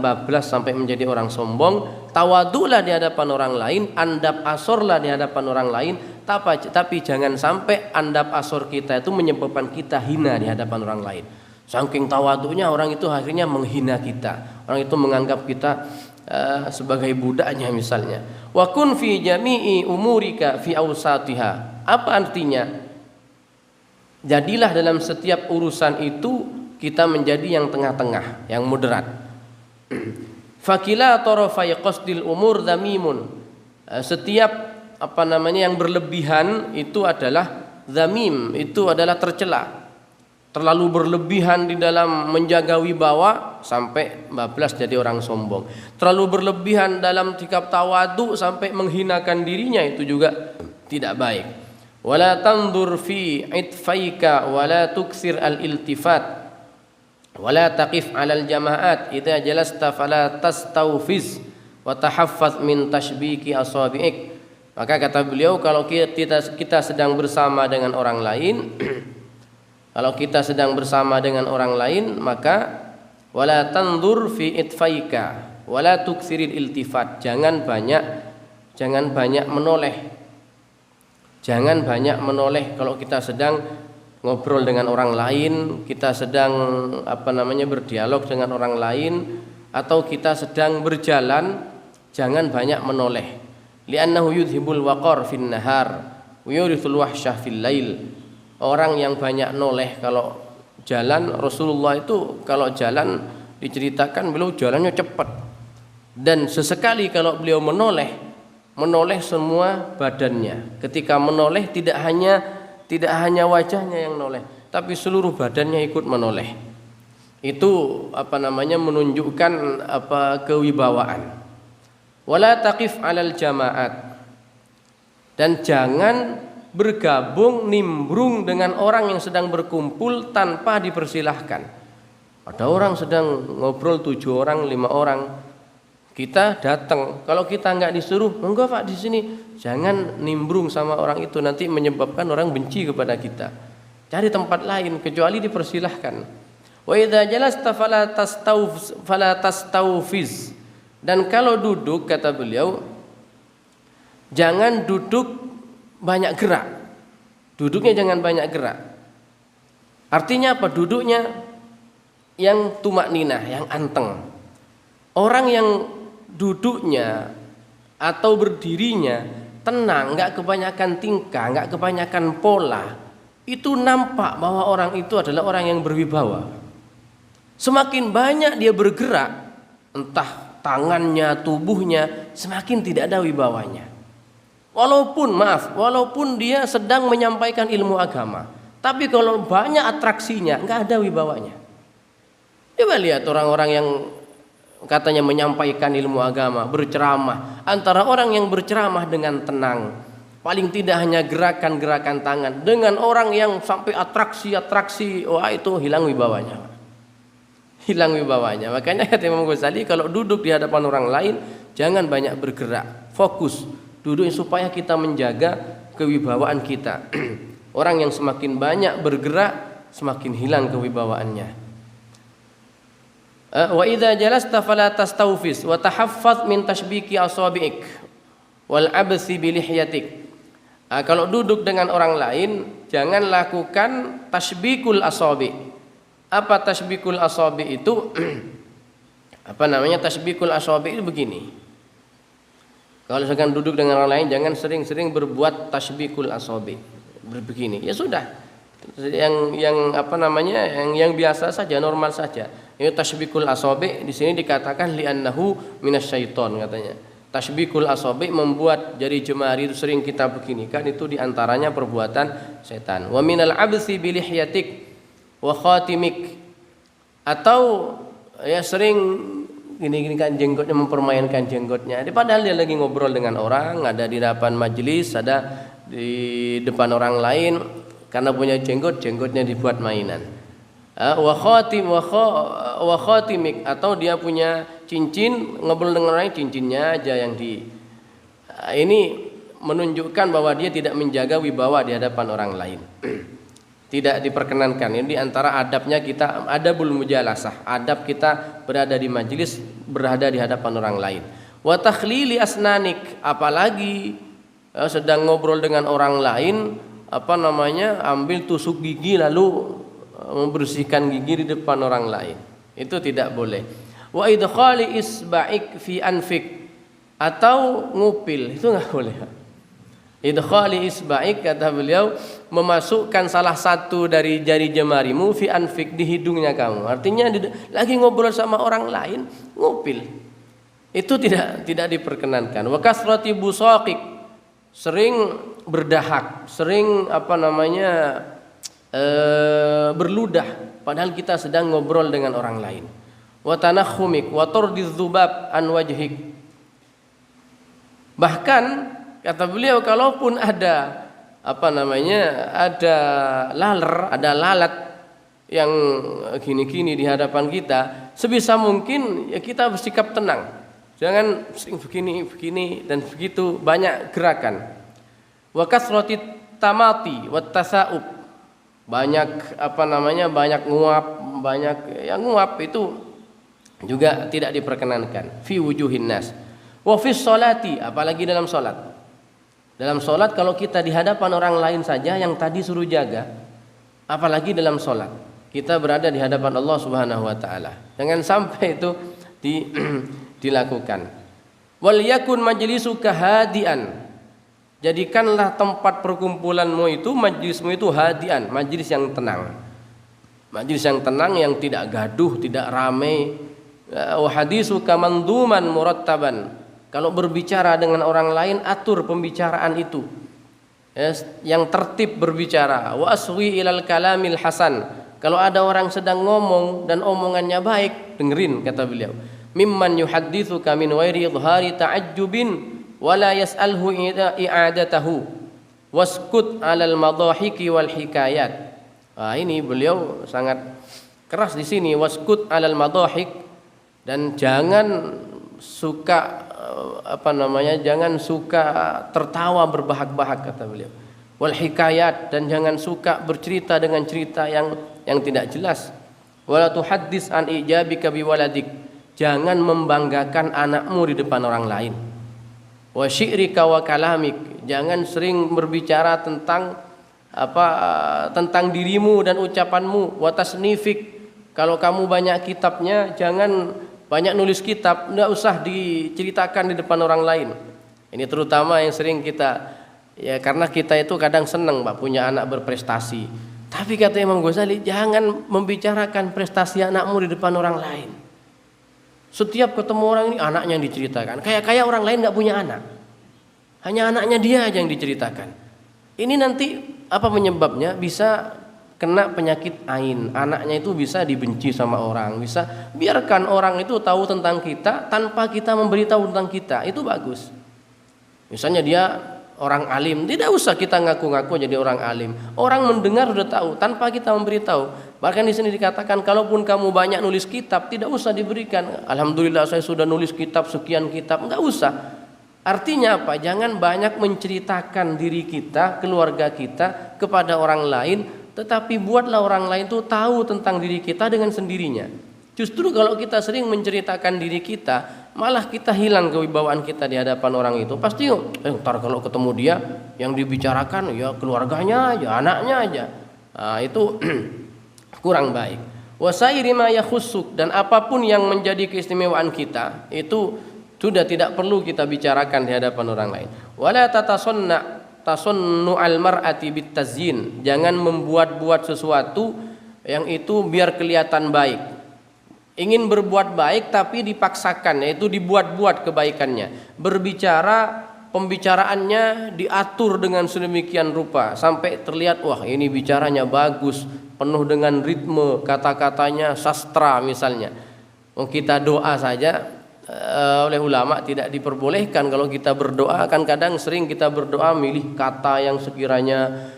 bablas sampai menjadi orang sombong. Tawadhulah di hadapan orang lain, andap asorlah di hadapan orang lain, tapi jangan sampai andap asor kita itu menyebabkan kita hina di hadapan orang lain. Saking tawadhunya orang itu akhirnya menghina kita. Orang itu menganggap kita sebagai budaknya misalnya. Wa kun fi jami'i umurika fi awsatiha. Apa artinya? Jadilah dalam setiap urusan itu kita menjadi yang tengah-tengah, yang moderat. Fakila tarafai qasdil umur dhamimun. Setiap yang berlebihan itu adalah dhamim, itu adalah tercela. Terlalu berlebihan di dalam menjaga wibawa sampai bablas jadi orang sombong. Terlalu berlebihan dalam sikap tawadu sampai menghinakan dirinya, itu juga tidak baik. Wala tandur fi itfaika wala tuksir al-iltifat wala taqif 'alal jama'at idza jalasta fala tastawfiz wa tahaffaz min tashbiki asabi'ik. Maka kata beliau, kalau kita sedang bersama dengan orang lain kalau kita sedang bersama dengan orang lain, maka wala tandur fi itfaika wala tuksiril iltifat. Jangan banyak menoleh. Jangan banyak menoleh kalau kita sedang ngobrol dengan orang lain, kita sedang berdialog dengan orang lain, atau kita sedang berjalan, jangan banyak menoleh. Li'annahu yudhibul waqar fin nahar wa yurithul wahsyah fil lail. Orang yang banyak noleh kalau jalan, Rasulullah itu kalau jalan diceritakan beliau jalannya cepat, dan sesekali kalau beliau menoleh semua badannya. Ketika menoleh tidak hanya wajahnya yang noleh, tapi seluruh badannya ikut menoleh. Itu menunjukkan kewibawaan. Wala taqif 'alal jama'at. Dan jangan bergabung nimbrung dengan orang yang sedang berkumpul tanpa dipersilahkan. Ada orang sedang ngobrol 7 orang, 5 orang, kita datang. Kalau kita nggak disuruh, monggo Pak di sini. Jangan nimbrung sama orang itu, nanti menyebabkan orang benci kepada kita. Cari tempat lain kecuali dipersilahkan. Wa idza jalasta fala tastawfiz. Dan kalau duduk, kata beliau, jangan duduk banyak gerak. Duduknya jangan banyak gerak. Artinya apa? Duduknya yang tumak ninah, yang anteng. Orang yang duduknya atau berdirinya tenang, nggak kebanyakan tingkah, nggak kebanyakan pola, itu nampak bahwa orang itu adalah orang yang berwibawa. Semakin banyak dia bergerak, entah tangannya, tubuhnya, semakin tidak ada wibawanya. Walaupun dia sedang menyampaikan ilmu agama, tapi kalau banyak atraksinya, nggak ada wibawanya. Coba lihat orang-orang yang katanya menyampaikan ilmu agama, berceramah, antara orang yang berceramah dengan tenang, paling tidak hanya gerakan-gerakan tangan, dengan orang yang sampai atraksi, wah itu hilang wibawanya. Makanya kata Imam Ghazali, kalau duduk di hadapan orang lain jangan banyak bergerak, fokus duduk supaya kita menjaga kewibawaan kita. Orang yang semakin banyak bergerak semakin hilang kewibawaannya. Wa idza jalasta fala tastawfis wa tahaffaz min tashbiki asabi'ik wal absi bi lihyatik. Kalau duduk dengan orang lain jangan lakukan tasbikul asabi. Apa tasbikul asabi itu? Tasbikul asabi itu begini. Kalau sedang duduk dengan orang lain jangan sering-sering berbuat tasbikul asabi. Begini. Ya sudah. Yang biasa saja, normal saja. Ini tasbikul asabi di sini dikatakan li'annahu minasyaiton katanya. Tasbikul asabi membuat jari jemari itu sering kita begini kan, itu diantaranya perbuatan setan. Wa minal absi bi lihyatik wa khatimik, atau ya sering gini kan jenggotnya, mempermainkan jenggotnya. Padahal dia lagi ngobrol dengan orang, ada di depan majelis, ada di depan orang lain, karena punya jenggotnya dibuat mainan. Wa khatimik, atau dia punya cincin, ngobrol dengan orang, cincinnya aja yang ini menunjukkan bahwa dia tidak menjaga wibawa di hadapan orang lain. Tidak diperkenankan. Ini di antara adabnya kita, adabul mujalasah, adab kita berada di majelis, berada di hadapan orang lain. Wa takhlili asnanik, apalagi sedang ngobrol dengan orang lain, ambil tusuk gigi lalu membersihkan gigi di depan orang lain. Itu tidak boleh. Wa idkhali isba'ik fi anfik, atau ngupil itu enggak boleh. Idkhali isba'ik, kata beliau, memasukkan salah satu dari jari jemarimu fi anfik, di hidungnya kamu. Artinya lagi ngobrol sama orang lain ngupil. Itu tidak diperkenankan. Wa kasrati busaqik, sering berdahak, sering berludah padahal kita sedang ngobrol dengan orang lain. Wa tanakhumik wa turdiz dzubab an wajhik. Bahkan kata beliau, kalaupun ada ada lalat yang gini-gini di hadapan kita, sebisa mungkin ya kita bersikap tenang. Jangan sering begini dan begitu banyak gerakan. Wa kasrati tamati wat tasa'ub. Banyak banyak nguap itu juga tidak diperkenankan. Fi wujuhin nas. Wa fi sholati, apalagi dalam salat. Dalam sholat kalau kita di hadapan orang lain saja yang tadi suruh jaga, apalagi dalam sholat kita berada di hadapan Allah Subhanahu Wa Taala. Jangan sampai itu dilakukan. Wal yakun majlisuka hadian, jadikanlah tempat perkumpulanmu itu, majlismu itu hadian, majlis yang tenang, majlis yang tenang, yang tidak gaduh, tidak ramai. Wa hadisuka manduman murattaban, kalau berbicara dengan orang lain atur pembicaraan itu, yang tertib berbicara. Wa aswi ilal kalamil hasan, kalau ada orang sedang ngomong dan omongannya baik, dengerin, kata beliau. Mimman yuhadditsuka min ghairi idhari ta'ajjubin wa la yas'alhu i'adatahu waskut 'alal madahiki wal hikayat. Ini beliau sangat keras di sini, waskut 'alal madahik, dan jangan suka jangan suka tertawa berbahak-bahak, kata beliau. Wal hikayat, dan jangan suka bercerita dengan cerita yang tidak jelas. Wala tuhaddits an ijabika biwaladik, jangan membanggakan anakmu di depan orang lain. Wa syi'rika wa kalamik, jangan sering berbicara tentang dirimu dan ucapanmu. Wa tasnifik, kalau kamu banyak kitabnya jangan banyak nulis kitab, enggak usah diceritakan di depan orang lain. Ini terutama yang sering kita, ya karena kita itu kadang senang punya anak berprestasi. Tapi kata Imam Ghazali, jangan membicarakan prestasi anakmu di depan orang lain. Setiap ketemu orang ini anaknya yang diceritakan. Kayak orang lain enggak punya anak. Hanya anaknya dia aja yang diceritakan. Ini nanti apa penyebabnya? Bisa kena penyakit ain, anaknya itu bisa dibenci sama orang. Bisa biarkan orang itu tahu tentang kita tanpa kita memberitahu tentang kita, itu bagus. Misalnya dia orang alim, tidak usah kita ngaku-ngaku jadi orang alim. Orang mendengar sudah tahu tanpa kita memberitahu. Bahkan di sini dikatakan, kalaupun kamu banyak nulis kitab, tidak usah diberikan. Alhamdulillah saya sudah nulis kitab sekian kitab, enggak usah. Artinya apa? Jangan banyak menceritakan diri kita, keluarga kita kepada orang lain, tetapi buatlah orang lain itu tahu tentang diri kita dengan sendirinya. Justru kalau kita sering menceritakan diri kita, malah kita hilang kewibawaan kita di hadapan orang itu. Pasti ntar kalau ketemu dia yang dibicarakan ya keluarganya aja, anaknya aja. Nah, itu kurang baik. Wasairi ma yakhussuk, dan apapun yang menjadi keistimewaan kita itu sudah tidak perlu kita bicarakan di hadapan orang lain. Wala tasunnu al-mar'ati bitazyin, jangan membuat-buat sesuatu yang itu biar kelihatan baik. Ingin berbuat baik tapi dipaksakan, yaitu dibuat-buat kebaikannya. Berbicara, pembicaraannya diatur dengan sedemikian rupa sampai terlihat wah ini bicaranya bagus, penuh dengan ritme, kata-katanya sastra misalnya. Kita doa saja oleh ulama tidak diperbolehkan kalau kita berdoa, kan kadang sering kita berdoa milih kata yang sekiranya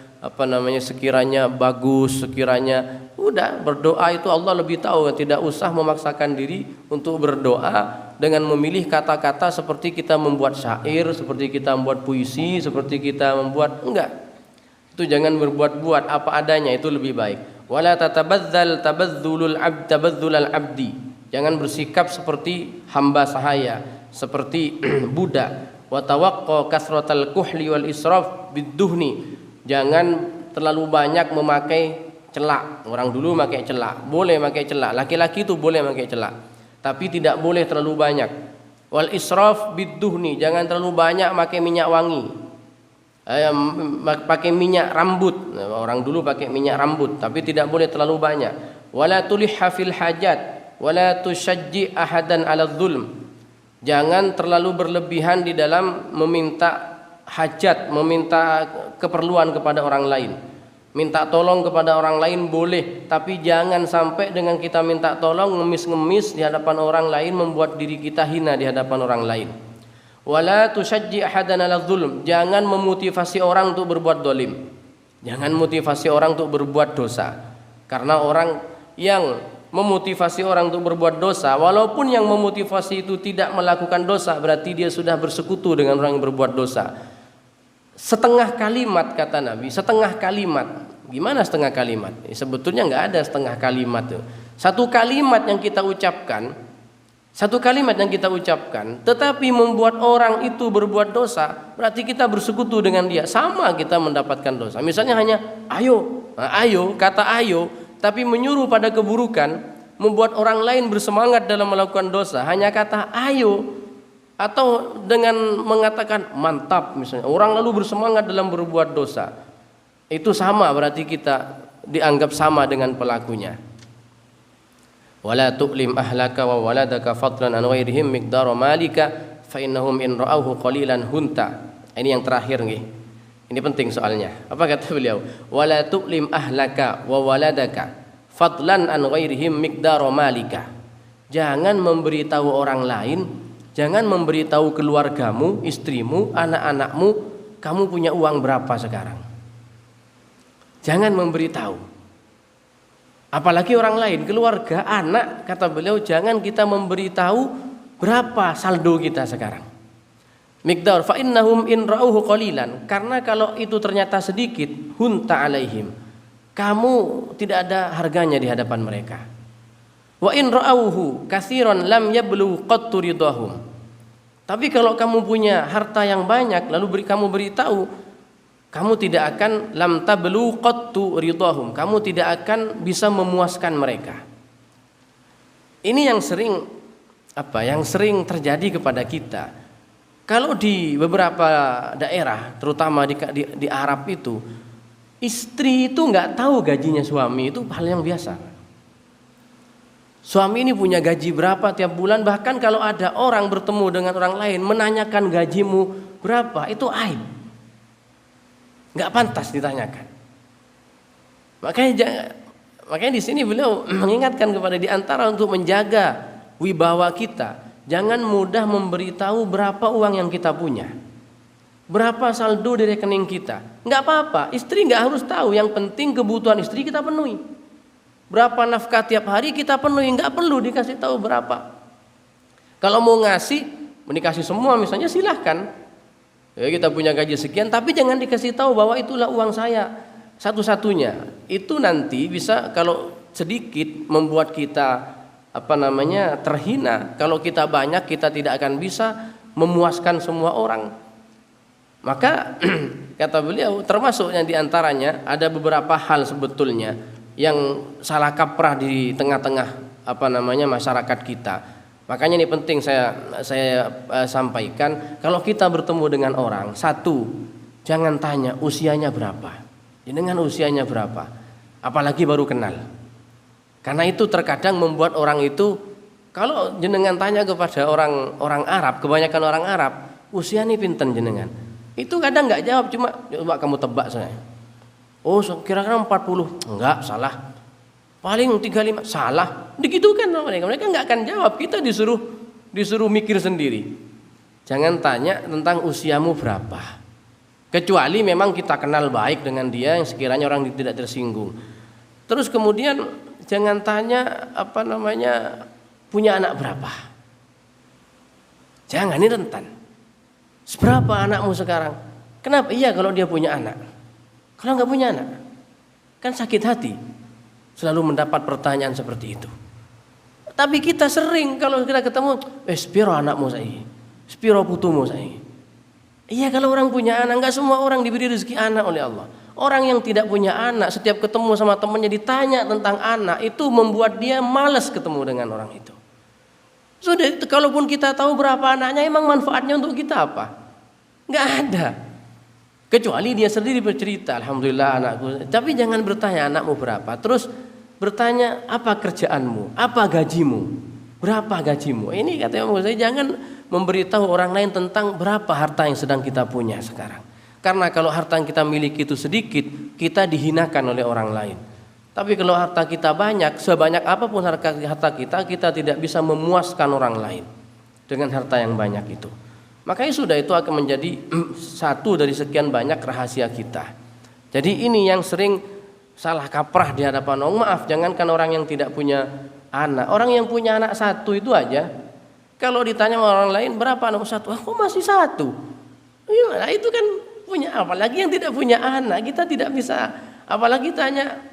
sekiranya bagus, sekiranya udah berdoa itu Allah lebih tahu, tidak usah memaksakan diri untuk berdoa dengan memilih kata-kata seperti kita membuat syair, seperti kita membuat puisi, seperti kita membuat itu jangan berbuat-buat, apa adanya itu lebih baik. Wala tatabadzal tabadzulul abdi, jangan bersikap seperti hamba sahaya, seperti budak. Wa tawaqqa kasratal kuhli wal israf bidduhni, jangan terlalu banyak memakai celak. Orang dulu pakai celak, boleh pakai celak. Laki-laki itu boleh pakai celak. tapi tidak boleh terlalu banyak. Wal israf bidduhni, jangan terlalu banyak pakai minyak wangi. Pakai minyak rambut. Orang dulu pakai minyak rambut, tapi tidak boleh terlalu banyak. Wala tulihha fil hajat, wala tusyajji ahadan 'ala dzulm. Jangan terlalu berlebihan di dalam meminta hajat, meminta keperluan kepada orang lain. Minta tolong kepada orang lain boleh, tapi jangan sampai dengan kita minta tolong ngemis-ngemis di hadapan orang lain, membuat diri kita hina di hadapan orang lain. Wala tusyajji ahadan 'ala dzulm, jangan memotivasi orang untuk berbuat dolim. Jangan motivasi orang untuk berbuat dosa. Karena orang yang memotivasi orang untuk berbuat dosa, walaupun yang memotivasi itu tidak melakukan dosa, berarti dia sudah bersekutu dengan orang yang berbuat dosa. Setengah kalimat, kata Nabi, setengah kalimat. Gimana setengah kalimat? Sebetulnya nggak ada setengah kalimat tuh. Satu kalimat yang kita ucapkan, tetapi membuat orang itu berbuat dosa, berarti kita bersekutu dengan dia, sama kita mendapatkan dosa. Misalnya hanya ayo, kata ayo, tapi menyuruh pada keburukan, membuat orang lain bersemangat dalam melakukan dosa, hanya kata ayo, atau dengan mengatakan mantap misalnya, orang lalu bersemangat dalam berbuat dosa, itu sama, berarti kita dianggap sama dengan pelakunya. Wala tu'lim ahlaka wa waladaka fadlan an ghairihim miqdara malika fa innahum in ra'awhu qalilan hunta. Ini yang terakhir nih. Ini penting soalnya. Apa kata beliau? Wala tu'lim ahlaka wa waladaka fadlan an ghairihim miqdara malika. Jangan memberitahu orang lain, jangan memberitahu keluargamu, istrimu, anak-anakmu, kamu punya uang berapa sekarang. Jangan memberitahu. Apalagi orang lain, keluarga, anak, kata beliau, jangan kita memberitahu berapa saldo kita sekarang. Miqdar fa innahum in ra'uhu qalilan, karena kalau itu ternyata sedikit, hunta alaihim, kamu tidak ada harganya di hadapan mereka. Wa in ra'uhu katsiran lam yablugh qattu ridahum. Tapi kalau kamu punya harta yang banyak lalu kamu beritahu, kamu tidak akan lam tablu qattu ridahum, kamu tidak akan bisa memuaskan mereka. Ini yang sering terjadi kepada kita. Kalau di beberapa daerah, terutama di Arab itu, istri itu nggak tahu gajinya suami, itu hal yang biasa. Suami ini punya gaji berapa tiap bulan, bahkan kalau ada orang bertemu dengan orang lain menanyakan gajimu berapa, itu aib. Nggak pantas ditanyakan. Makanya di sini beliau mengingatkan kepada diantara untuk menjaga wibawa kita, jangan mudah memberitahu berapa uang yang kita punya, berapa saldo di rekening kita. Nggak apa-apa, istri nggak harus tahu. Yang penting kebutuhan istri kita penuhi. Berapa nafkah tiap hari kita penuhi, nggak perlu dikasih tahu berapa. Kalau mau dikasih semua misalnya, silahkan. Ya, kita punya gaji sekian, tapi jangan dikasih tahu bahwa itulah uang saya satu-satunya. Itu nanti bisa, kalau sedikit, membuat kita terhina. Kalau kita banyak, kita tidak akan bisa memuaskan semua orang. Maka kata beliau, termasuknya diantaranya ada beberapa hal sebetulnya yang salah kaprah di tengah-tengah masyarakat kita. Makanya ini penting saya sampaikan, kalau kita bertemu dengan orang, satu, jangan tanya usianya berapa. Jenengan usianya berapa? Apalagi baru kenal. Karena itu terkadang membuat orang itu, kalau jenengan tanya kepada orang Arab, kebanyakan orang Arab, usia ini pinten jenengan? Itu kadang nggak jawab, cuma coba kamu tebak saya. Oh, kira-kira 40. Enggak, salah. Paling 35, salah. Digitukan mereka nggak akan jawab. Kita disuruh mikir sendiri. Jangan tanya tentang usiamu berapa. Kecuali memang kita kenal baik dengan dia, yang sekiranya orang tidak tersinggung. Terus kemudian jangan tanya punya anak berapa. Jangan, ini rentan. Seberapa anakmu sekarang? Kenapa? Iya kalau dia punya anak. Kalau nggak punya anak, kan sakit hati selalu mendapat pertanyaan seperti itu. Tapi kita sering kalau kita ketemu, spiro anakmu saya, spiro putumu saya. Iya kalau orang punya anak, nggak semua orang diberi rezeki anak oleh Allah. Orang yang tidak punya anak, setiap ketemu sama temannya ditanya tentang anak, itu membuat dia malas ketemu dengan orang itu. Sudah itu, kalaupun kita tahu berapa anaknya, emang manfaatnya untuk kita apa? Nggak ada. Kecuali dia sendiri bercerita, alhamdulillah anakku. Tapi jangan bertanya anakmu berapa. Terus bertanya apa kerjaanmu, apa gajimu, berapa gajimu. Ini kata Imam Ghazali, jangan memberitahu orang lain tentang berapa harta yang sedang kita punya sekarang. Karena kalau harta yang kita miliki itu sedikit, kita dihinakan oleh orang lain. Tapi kalau harta kita banyak, sebanyak apapun harta kita, kita tidak bisa memuaskan orang lain dengan harta yang banyak itu. Makanya sudah, itu akan menjadi satu dari sekian banyak rahasia kita. Jadi ini yang sering salah kaprah di hadapan orang. Maaf, jangankan orang yang tidak punya anak, orang yang punya anak satu itu aja, kalau ditanya orang lain berapa anak satu, kok masih satu? Nah, itu kan punya, apalagi yang tidak punya anak, kita tidak bisa. Apalagi tanya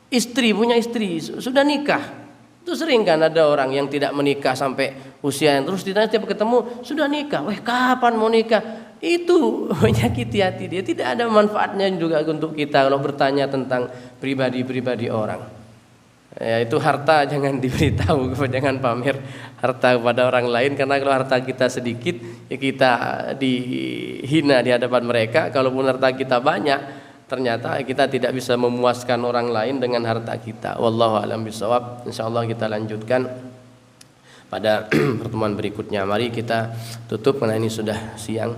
istri, punya istri, sudah nikah. Itu sering kan ada orang yang tidak menikah sampai usia yang, terus ditanya tiap ketemu, sudah nikah, kapan mau nikah? Itu menyakiti hati dia. Tidak ada manfaatnya juga untuk kita kalau bertanya tentang pribadi-pribadi orang. Ya, itu harta jangan diberitahu, jangan pamer harta kepada orang lain, karena kalau harta kita sedikit, ya kita dihina di hadapan mereka. Kalaupun harta kita banyak, ternyata kita tidak bisa memuaskan orang lain dengan harta kita. Wallahu a'lam bishawab. Insyaallah kita lanjutkan pada pertemuan berikutnya. Mari kita tutup karena ini sudah siang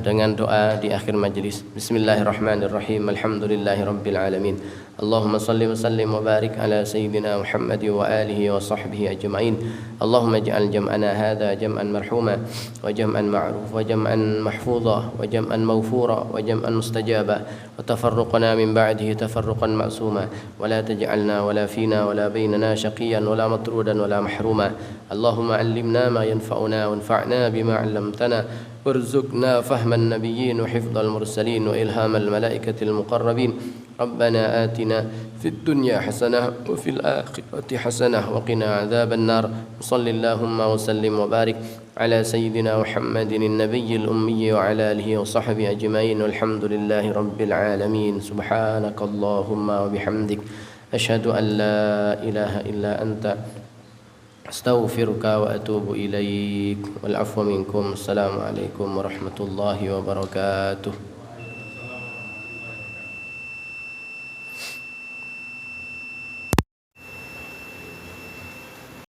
dengan doa di akhir majelis. Bismillahirrahmanirrahim. Alhamdulillahirabbil alamin. Allahumma salli wa sallim wa barik ala sayyidina Muhammad wa alihi wa sahbihi ajma'in. Allahumma ij'al jam'ana hadha jam'an marhuma wa jam'an ma'ruf wa jam'an mahfudha wa jam'an mawfura wa jam'an mustajaba wa tafarruqana min ba'dihi tafarruqan ma'suma wa la taj'alna wa la fina wa la bainana shaqiyan wa la matrudan wa la mahruma. Allahumma 'allimna ma yanfa'una wanfa'na bima 'allamtana وارزقنا فهم النبيين وحفظ المرسلين وإلهام الملائكة المقربين. ربنا آتنا في الدنيا حسنة وفي الآخرة حسنة وقنا عذاب النار. صل اللهم وسلم وبارك على سيدنا محمد النبي الأمي وعلى آله وصحبه أجمعين والحمد لله رب العالمين. سبحانك اللهم وبحمدك أشهد أن لا إله إلا أنت أستغفرك وأتوب إليك والعفو منكم. السلام عليكم ورحمة الله وبركاته.